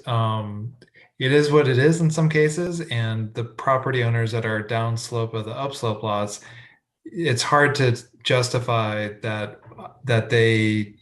it is what it is in some cases, and the property owners that are downslope of the upslope lots, it's hard to justify that they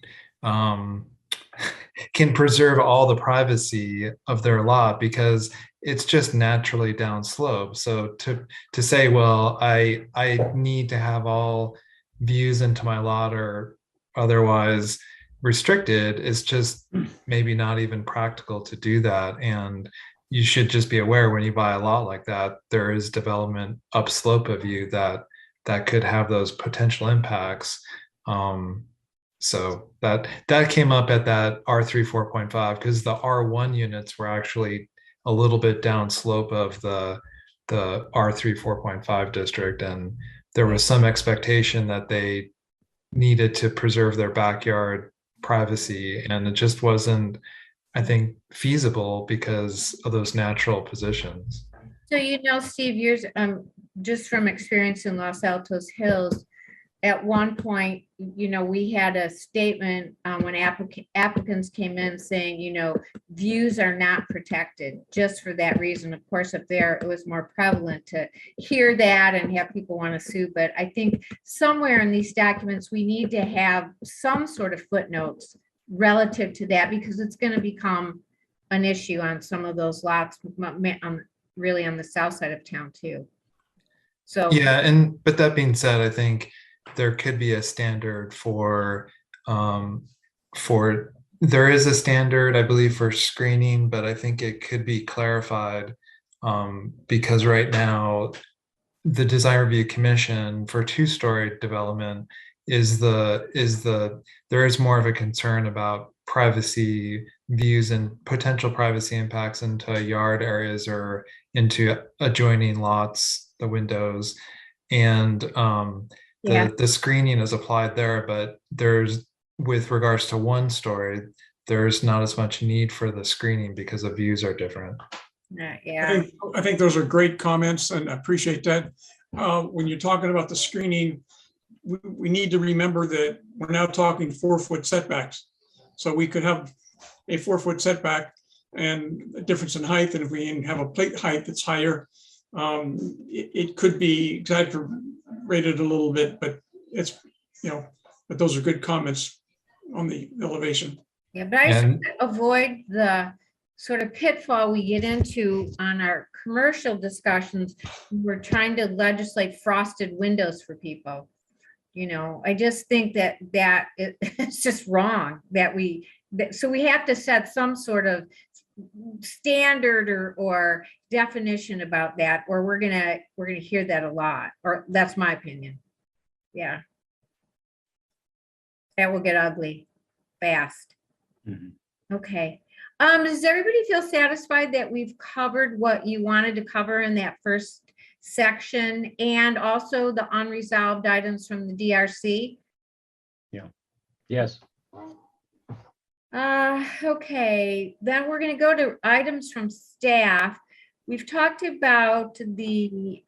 can preserve all the privacy of their lot because it's just naturally downslope. So to say, well, I need to have all views into my lot or otherwise restricted is just maybe not even practical to do that. And you should just be aware when you buy a lot like that, there is development upslope of you that could have those potential impacts. So that came up at that R3 4.5 because the R1 units were actually a little bit downslope of the R3 4.5 district, and there was some expectation that they needed to preserve their backyard privacy, and it just wasn't, I think, feasible because of those natural positions. So, Steve, yours, just from experience in Los Altos Hills, at one point, we had a statement when applicants came in saying, views are not protected just for that reason. Of course, up there, it was more prevalent to hear that and have people want to sue. But I think somewhere in these documents, we need to have some sort of footnotes relative to that because it's going to become an issue on some of those lots, really on the south side of town too. So yeah, but that being said, I think there could be a standard for there is a standard, I believe, for screening, but I think it could be clarified because right now the Design Review Commission for two-story development there is more of a concern about privacy views and potential privacy impacts into yard areas or into adjoining lots, the windows, and the screening is applied there, but with regards to one story, there's not as much need for the screening because the views are different. Yeah, I think those are great comments and I appreciate that. When you're talking about the screening, we need to remember that we're now talking 4-foot setbacks. So we could have a 4-foot setback and a difference in height. And if we have a plate height that's higher, it could be exaggerated a little bit, but it's, but those are good comments on the elevation. Yeah, but I try to avoid the sort of pitfall we get into on our commercial discussions. We're trying to legislate frosted windows for people. I just think that it's just wrong so we have to set some sort of standard or definition about that, or we're gonna hear that a lot, or that's my opinion. Yeah, that will get ugly fast. Mm-hmm. Okay. Does everybody feel satisfied that we've covered what you wanted to cover in that first section and also the unresolved items from the DRC? Yeah. Yes. Okay, then we're going to go to items from staff. We've talked about the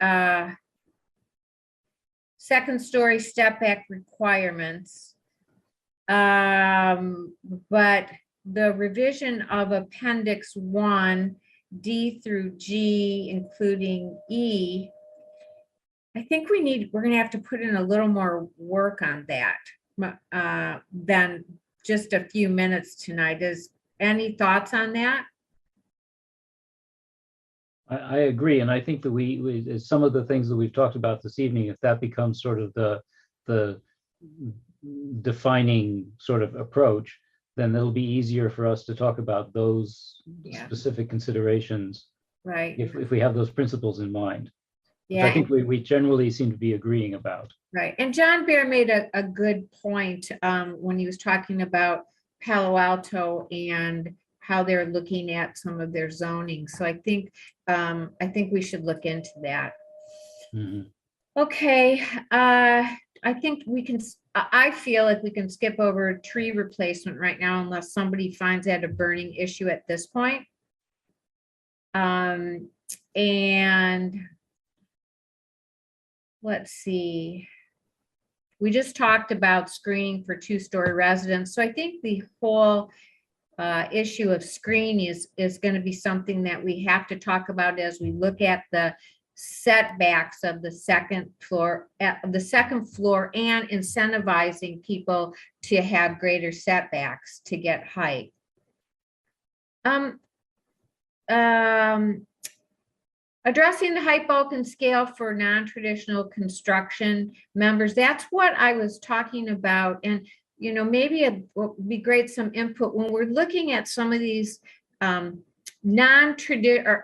second story step back requirements, but the revision of Appendix 1, D through G, including E, I think we're going to have to put in a little more work on that than just a few minutes tonight. Any thoughts on that? I agree, and I think that we some of the things that we've talked about this evening, if that becomes sort of the defining sort of approach, then it'll be easier for us to talk about those specific considerations, right? If we have those principles in mind, which Yeah, I think we generally seem to be agreeing about. right. And John Bear made a good point when he was talking about Palo Alto and how they're looking at some of their zoning. So I think we should look into that. Mhm. Okay, I think we can, I feel like we can skip over tree replacement right now unless somebody finds that a burning issue at this point. And let's see. We just talked about screening for two-story residents. So I think the whole issue of screening is going to be something that we have to talk about as we look at the setbacks of the second floor and incentivizing people to have greater setbacks to get height. Addressing the height, bulk, and scale for non-traditional construction members. That's what I was talking about. And, you know, maybe it would be great some input when we're looking at some of these non-traditional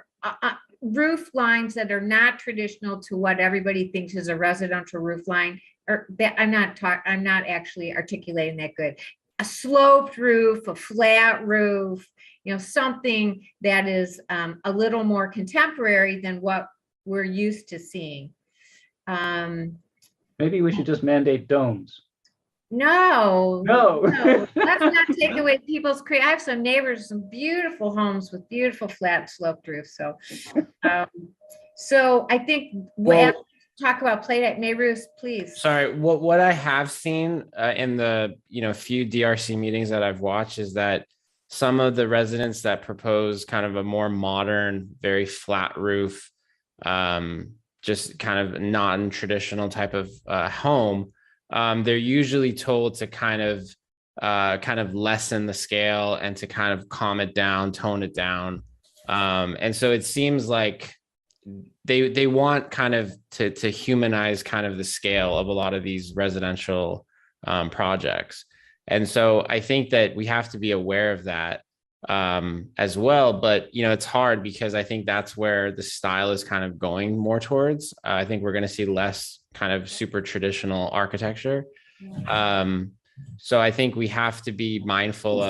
roof lines that are not traditional to what everybody thinks is a residential roof line. Or that I'm not actually articulating that good. A sloped roof, a flat roof, you know, something that is a little more contemporary than what we're used to seeing. Maybe we should just mandate domes. No, No. let's not take away people's I have some neighbors, some beautiful homes with beautiful flat sloped roofs. So, so I think Well, talk about plate roofs, please. Sorry, what I have seen in the few DRC meetings that I've watched is that some of the residents that propose kind of a more modern, very flat roof, just kind of non-traditional type of home, they're usually told to kind of lessen the scale and to kind of calm it down, tone it down. And so it seems like they want kind of to humanize kind of the scale of a lot of these residential projects. And so I think that we have to be aware of that as well. But, it's hard because I think that's where the style is kind of going more towards. I think we're going to see less kind of super traditional architecture. So I think we have to be mindful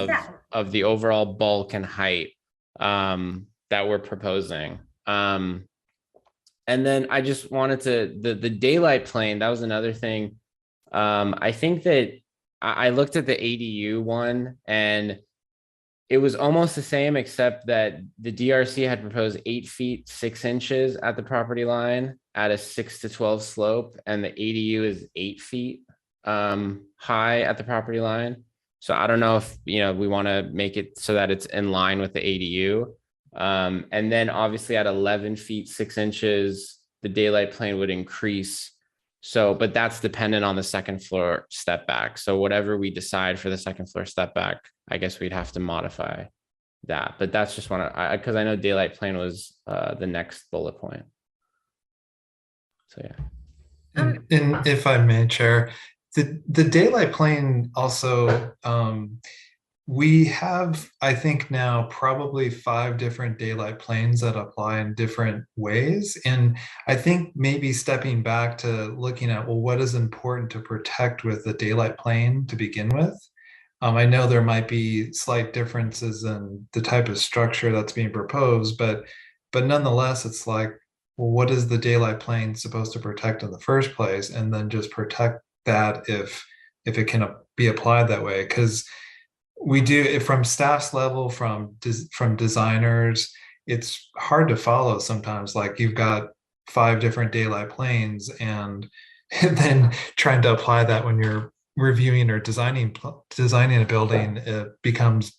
of the overall bulk and height that we're proposing. And then I just wanted to, the daylight plane, that was another thing. I think that I looked at the ADU one and it was almost the same, except that the DRC had proposed 8 feet, 6 inches at the property line at a 6 to 12 slope. And the ADU is 8 feet high at the property line. So I don't know if, we want to make it so that it's in line with the ADU. And then obviously at 11 feet, 6 inches, the daylight plane would increase. So, but that's dependent on the second floor step back. So whatever we decide for the second floor step back, I guess we'd have to modify that. But that's just one, because I know daylight plane was the next bullet point. So, yeah. And if I may, Chair, the daylight plane also, we have, I think now, probably 5 different daylight planes that apply in different ways. And I think maybe stepping back to looking at, well, what is important to protect with the daylight plane to begin with? I know there might be slight differences in the type of structure that's being proposed, but nonetheless, it's like, well, what is the daylight plane supposed to protect in the first place? And then just protect that if it can be applied that way. Because we do, from staff's level, from designers, it's hard to follow sometimes. Like you've got 5 different daylight planes, and then trying to apply that when you're reviewing or designing a building, it becomes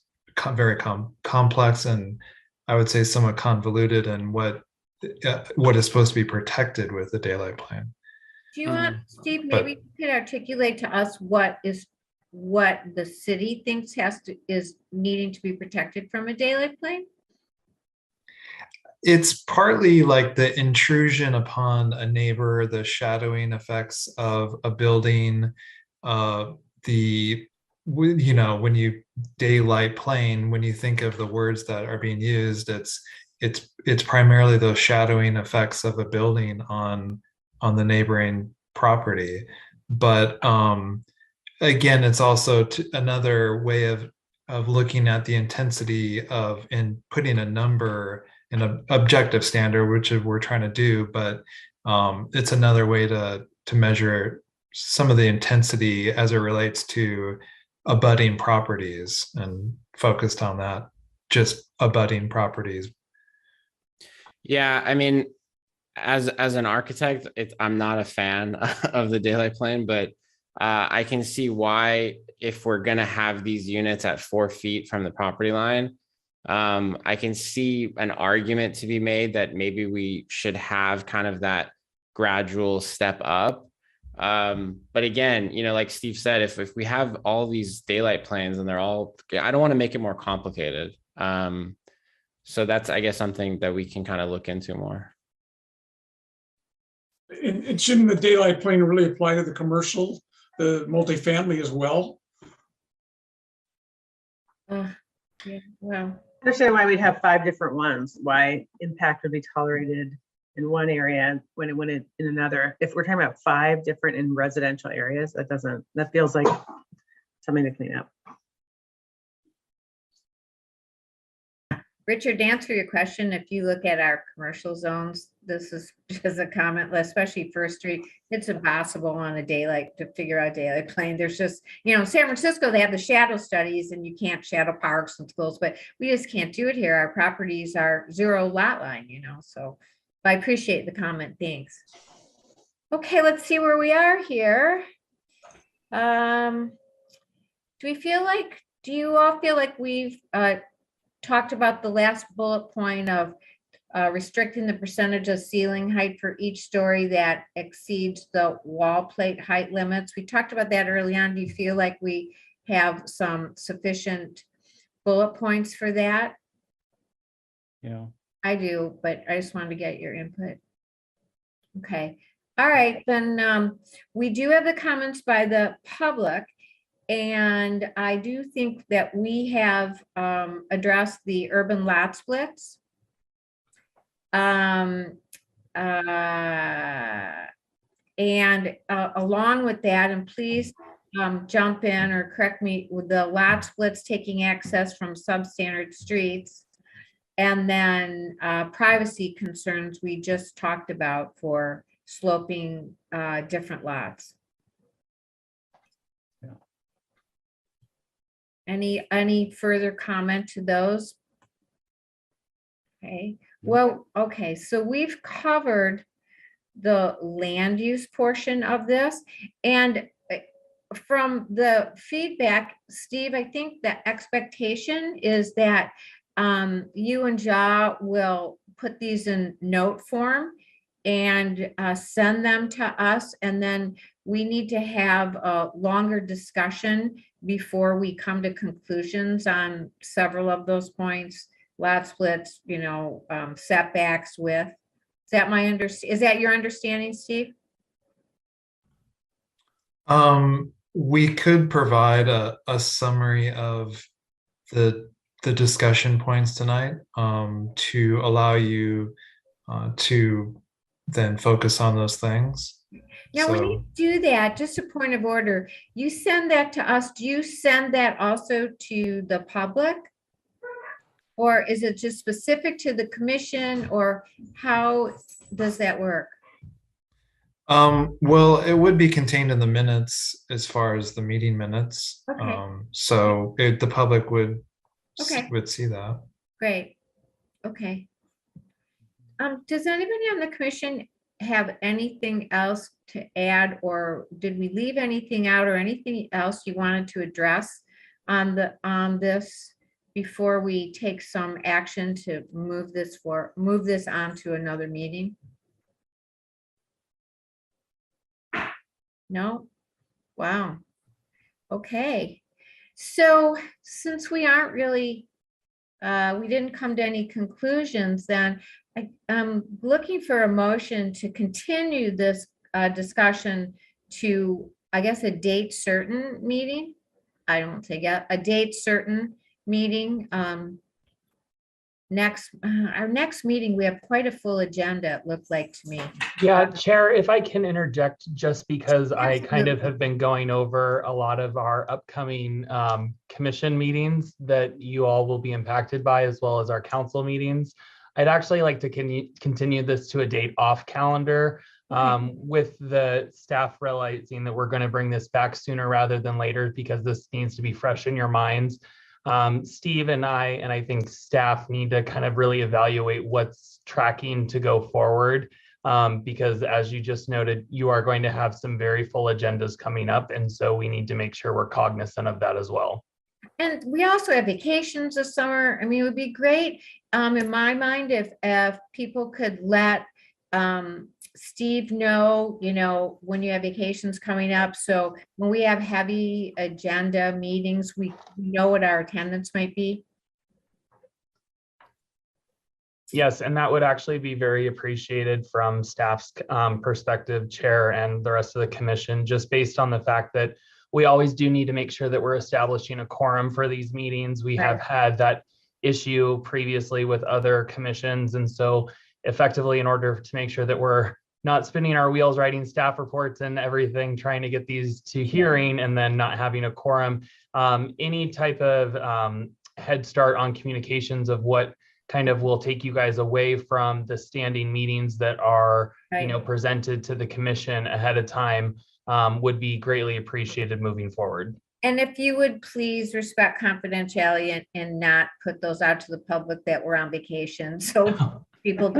very complex, and I would say somewhat convoluted in what is supposed to be protected with the daylight plane. Do you want, Steve, maybe you could articulate to us what the city thinks is needing to be protected from a daylight plane? It's partly like the intrusion upon a neighbor, the shadowing effects of a building, when you daylight plane, when you think of the words that are being used, it's primarily those shadowing effects of a building on the neighboring property. But again, it's also another way of looking at the intensity of and putting a number in an objective standard, which we're trying to do, but it's another way to measure some of the intensity as it relates to abutting properties and focused on that, just abutting properties. Yeah, I mean, as an architect, I'm not a fan of the daylight plan, but I can see why, if we're gonna have these units at 4 feet from the property line, I can see an argument to be made that maybe we should have kind of that gradual step up. But again, you know, like Steve said, if we have all these daylight plans and they're all, I don't want to make it more complicated. So that's, I guess, something that we can kind of look into more. And shouldn't the daylight plane really apply to the commercial, the multifamily as well? Yeah, well, I understand why we'd have 5 different ones, why impact would be tolerated in one area when it wouldn't in another. If we're talking about 5 different in residential areas, that feels like something to clean up. Richard, to answer your question, if you look at our commercial zones, this is just a comment, especially First Street, it's impossible on a daylight to figure out daylight plane. There's just, you know, San Francisco, they have the shadow studies and you can't shadow parks and schools, but we just can't do it here. Our properties are 0 lot line, you know, so I appreciate the comment. Thanks. Okay, let's see where we are here. Do you all feel like we've talked about the last bullet point of restricting the percentage of ceiling height for each story that exceeds the wall plate height limits? We talked about that early on. Do you feel like we have some sufficient bullet points for that? Yeah. I do, but I just wanted to get your input. Okay. All right, then we do have the comments by the public. And I do think that we have addressed the urban lot splits. And along with that, and please jump in or correct me with the lot splits taking access from substandard streets. And then privacy concerns we just talked about for sloping different lots. Any further comment to those? Okay, well, okay, so we've covered the land use portion of this. And from the feedback, Steve, I think the expectation is that you and Ja will put these in note form and send them to us. And then we need to have a longer discussion before we come to conclusions on several of those points, lot splits, you know, setbacks with. Is that your understanding, Steve? We could provide a summary of the discussion points tonight to allow you to then focus on those things. Now, when you do that, just a point of order, you send that to us. Do you send that also to the public? Or is it just specific to the commission, or how does that work? Well, it would be contained in the minutes as far as the meeting minutes. Okay. So the public would Okay. see that. Great. Okay. Does anybody on the commission have anything else to add, or did we leave anything out, or anything else you wanted to address on this before we take some action to move this on to another meeting? No? Wow. Okay. So since we aren't really, we didn't come to any conclusions, then I'm looking for a motion to continue this discussion to, I guess, a date certain meeting. I don't think a date certain meeting. our next meeting, we have quite a full agenda, it looked like to me. Yeah, Chair, if I can interject, just because I kind of Absolutely. have been going over a lot of our upcoming commission meetings that you all will be impacted by, as well as our council meetings. I'd actually like to continue this to a date off calendar, with the staff realizing that we're going to bring this back sooner rather than later, because this needs to be fresh in your minds. Steve and I think staff need to kind of really evaluate what's tracking to go forward. Because as you just noted, you are going to have some very full agendas coming up. And so we need to make sure we're cognizant of that as well. And we also have vacations this summer. I mean, it would be great, in my mind, if people could let Steve know, when you have vacations coming up. So when we have heavy agenda meetings, we know what our attendance might be. Yes, and that would actually be very appreciated from staff's perspective, Chair, and the rest of the commission, just based on the fact that we always do need to make sure that we're establishing a quorum for these meetings. We have had that issue previously with other commissions. And so effectively, in order to make sure that we're not spinning our wheels writing staff reports and everything, trying to get these to hearing and then not having a quorum, any type of head start on communications of what kind of will take you guys away from the standing meetings that are, presented to the commission ahead of time, would be greatly appreciated moving forward. And if you would please respect confidentiality and not put those out to the public that we're on vacation. So people,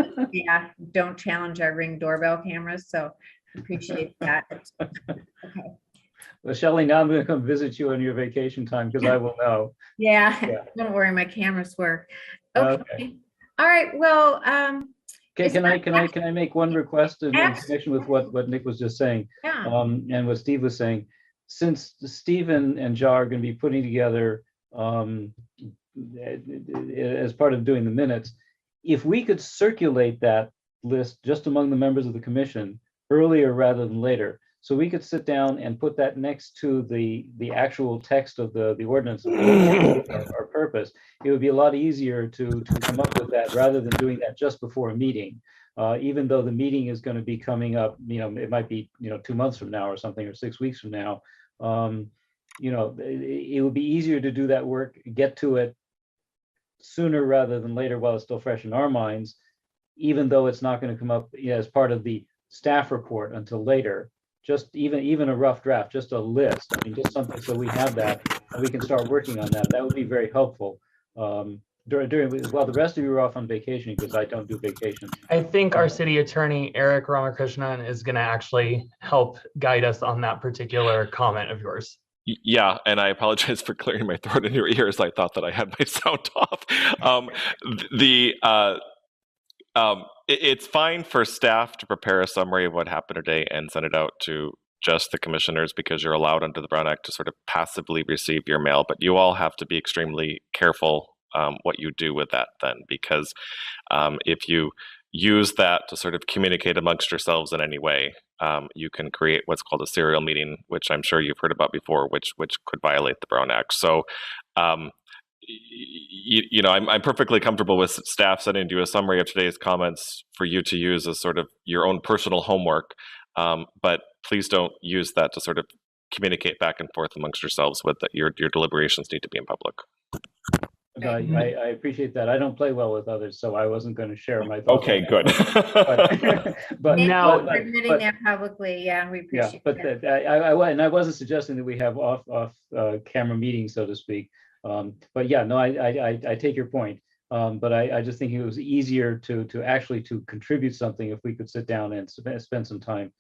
don't challenge our Ring doorbell cameras. So appreciate that. Okay. Well, Shelley, now I'm going to come visit you on your vacation time, because I will know. Yeah, don't worry, my cameras work. Okay. All right. Well, okay. Can I make one request in connection with what Nick was just saying? Yeah. And what Steve was saying, since Steve and Ja are going to be putting together as part of doing the minutes, if we could circulate that list just among the members of the commission earlier rather than later, so we could sit down and put that next to the actual text of the ordinance, our purpose, it would be a lot easier to come up with that rather than doing that just before a meeting. Even though the meeting is going to be coming up, it might be 2 months from now or something, or 6 weeks from now. It would be easier to do that work, get to it sooner rather than later while it's still fresh in our minds, even though it's not going to come up as part of the staff report until later. Just even a rough draft, just a list. I mean, just something so we have that and we can start working on that. That would be very helpful. While the rest of you are off on vacation, because I don't do vacations. I think our city attorney, Eric Ramakrishnan, is going to actually help guide us on that particular comment of yours. Yeah, and I apologize for clearing my throat in your ears. I thought that I had my sound off. It's fine for staff to prepare a summary of what happened today and send it out to just the commissioners, because you're allowed under the Brown Act to sort of passively receive your mail. But you all have to be extremely careful what you do with that then, because if you use that to sort of communicate amongst yourselves in any way, you can create what's called a serial meeting, which I'm sure you've heard about before, which could violate the Brown Act. So I'm perfectly comfortable with staff sending you a summary of today's comments for you to use as sort of your own personal homework. But please don't use that to sort of communicate back and forth amongst yourselves with that your deliberations need to be in public. I appreciate that. I don't play well with others, so I wasn't going to share my thoughts. Okay, good. but now admitting that publicly, yeah, we appreciate that. I wasn't suggesting that we have off camera meetings, so to speak. But yeah, no, I take your point. But I just think it was easier to actually contribute something if we could sit down and spend some time,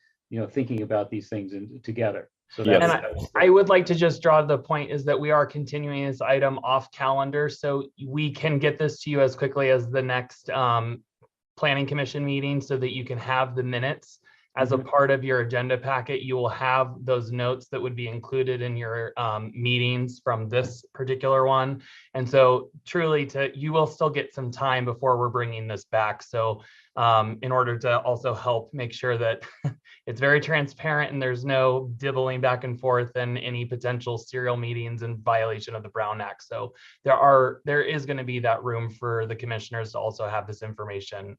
thinking about these things together. So yes. And I would like to just draw the point is that we are continuing this item off calendar, so we can get this to you as quickly as the next planning commission meeting, so that you can have the minutes As a part of your agenda packet, you will have those notes that would be included in your meetings from this particular one. And so truly you will still get some time before we're bringing this back. So in order to also help make sure that it's very transparent and there's no dibbling back and forth and any potential serial meetings in violation of the Brown Act. So there is going to be that room for the commissioners to also have this information,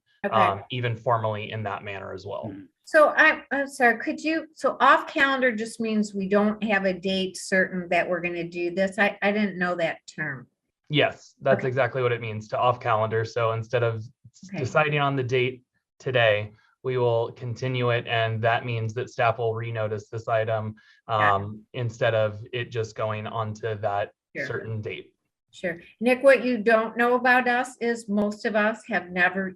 even formally in that manner as well. So I'm sorry, so off calendar just means we don't have a date certain that we're going to do this. I didn't know that term. Yes, that's exactly what it means, to off calendar. So instead of deciding on the date today, we will continue it. And that means that staff will renotice this item instead of it just going onto that certain date. Sure. Nick, what you don't know about us is most of us have never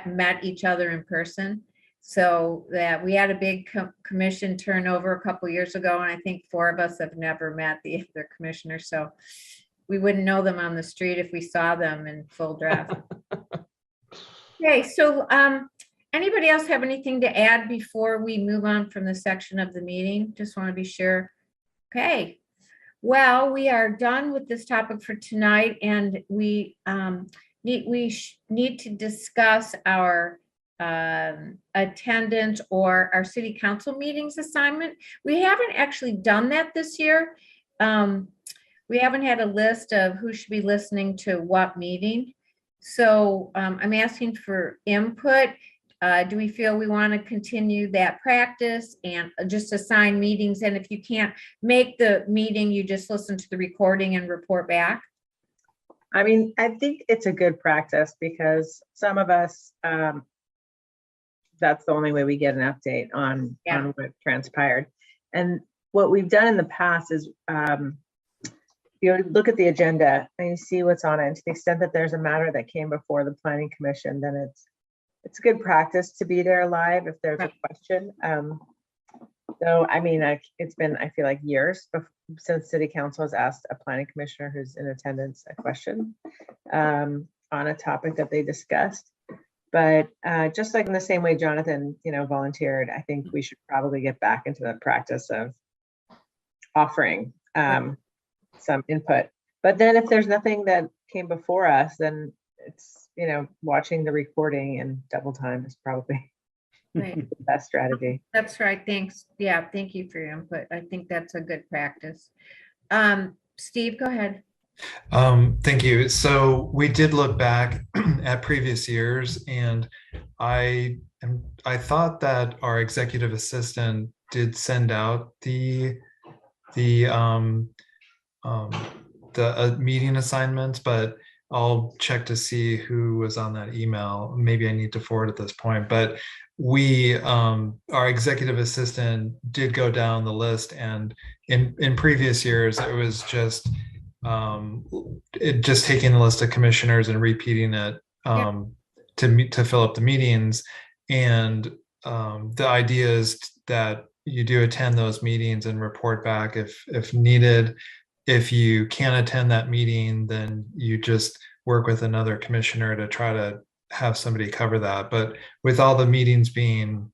met each other in person. So that we had a big commission turnover a couple years ago, and I think 4 of us have never met the other commissioner. So we wouldn't know them on the street if we saw them in full dress. Okay, so anybody else have anything to add before we move on from this section of the meeting? Just want to be sure. Okay. Well, we are done with this topic for tonight, and we need to discuss our attendance or our city council meetings assignment. We haven't actually done that this year. We haven't had a list of who should be listening to what meeting. So I'm asking for input. Do we feel we want to continue that practice and just assign meetings? And if you can't make the meeting, you just listen to the recording and report back? I mean, I think it's a good practice because some of us, that's the only way we get an update on what transpired. And what we've done in the past is, you look at the agenda and you see what's on it. And to the extent that there's a matter that came before the planning commission, then it's good practice to be there live if there's a question. So, I mean, it's been, I feel like years since city council has asked a planning commissioner who's in attendance a question on a topic that they discussed. But just like in the same way Jonathan, volunteered, I think we should probably get back into the practice of offering some input. But then if there's nothing that came before us, then it's, watching the recording in double time is probably the best strategy. That's right. Thanks. Yeah, thank you for your input. I think that's a good practice. Steve, go ahead. Thank you. So we did look back at previous years, and I thought that our executive assistant did send out the meeting assignments, but I'll check to see who was on that email. Maybe I need to forward at this point, but our executive assistant did go down the list, and in previous years, it was just taking the list of commissioners and repeating it to fill up the meetings. And the idea is that you do attend those meetings and report back if needed. If you can't attend that meeting, then you just work with another commissioner to try to have somebody cover that. But with all the meetings being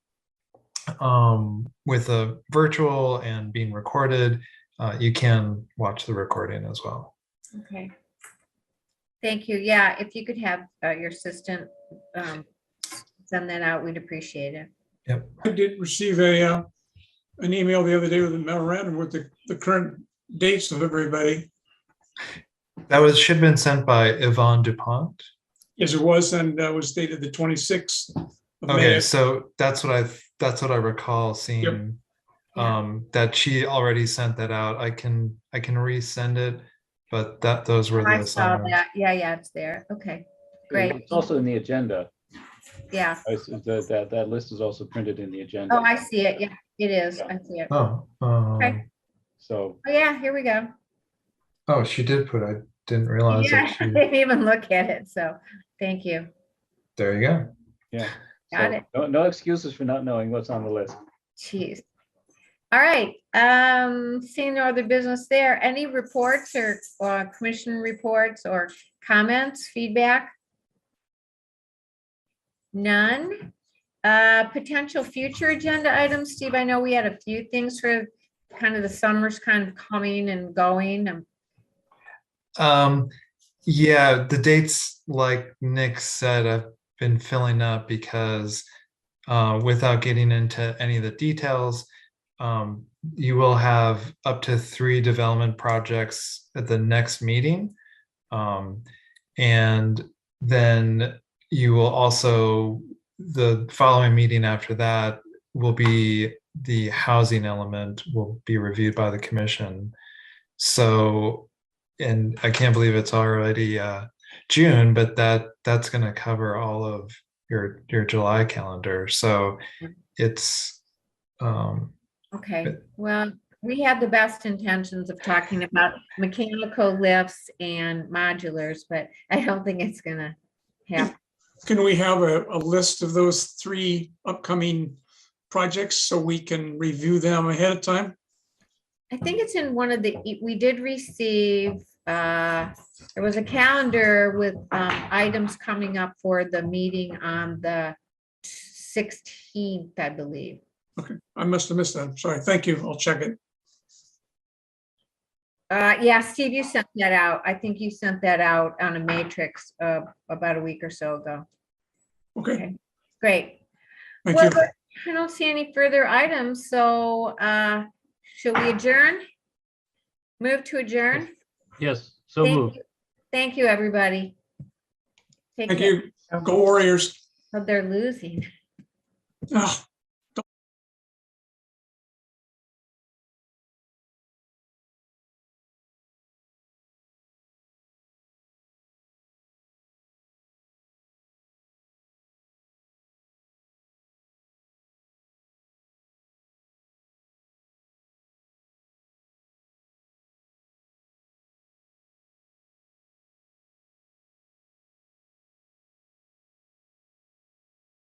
with a virtual and being recorded, you can watch the recording as well. Okay. Thank you. Yeah, if you could have your assistant send that out, we'd appreciate it. Yep. I did receive an email the other day with a memorandum with the current dates of everybody. That should have been sent by Yvonne DuPont. Yes, it was, and that was dated the 26th of Okay, May. so that's what I recall seeing. Yep. That she already sent that out. I can resend it, but those were the I saw assignments. that. Yeah, it's there. Okay, great. It's also in the agenda. Yeah. That list is also printed in the agenda. Oh, I see it. Yeah, it is. I see it. Oh. Okay. So. Oh yeah, here we go. Oh, she did put. I didn't realize Yeah, that she. I didn't even look at it. So, thank you. There you go. Yeah. Got it. No excuses for not knowing what's on the list. Jeez. All right. Seeing no other business there. Any reports or commission reports or comments, feedback? None. Potential future agenda items, Steve, I know we had a few things for kind of the summer's kind of coming and going. Yeah, the dates, like Nick said, I've been filling up because without getting into any of the details, you will have up to 3 development projects at the next meeting. And then you will also, the following meeting after that will be the housing element will be reviewed by the commission. So, and I can't believe it's already June, but that's going to cover all of your July calendar. So it's Okay, well, we had the best intentions of talking about mechanical lifts and modulars, but I don't think it's gonna happen. Can we have a list of those 3 upcoming projects so we can review them ahead of time? I think it's in one of the, we did receive, there was a calendar with items coming up for the meeting on the 16th, I believe. Okay, I must have missed that. I'm sorry. Thank you. I'll check it. Yeah, Steve, you sent that out. I think you sent that out on a matrix about a week or so ago. Okay. Great. Thank Well, you. I don't see any further items, so shall we adjourn? Move to adjourn? Yes, so Thank moved. you. Thank you, everybody. Take Thank care. you. Go Warriors. Oh, they're losing. Ah.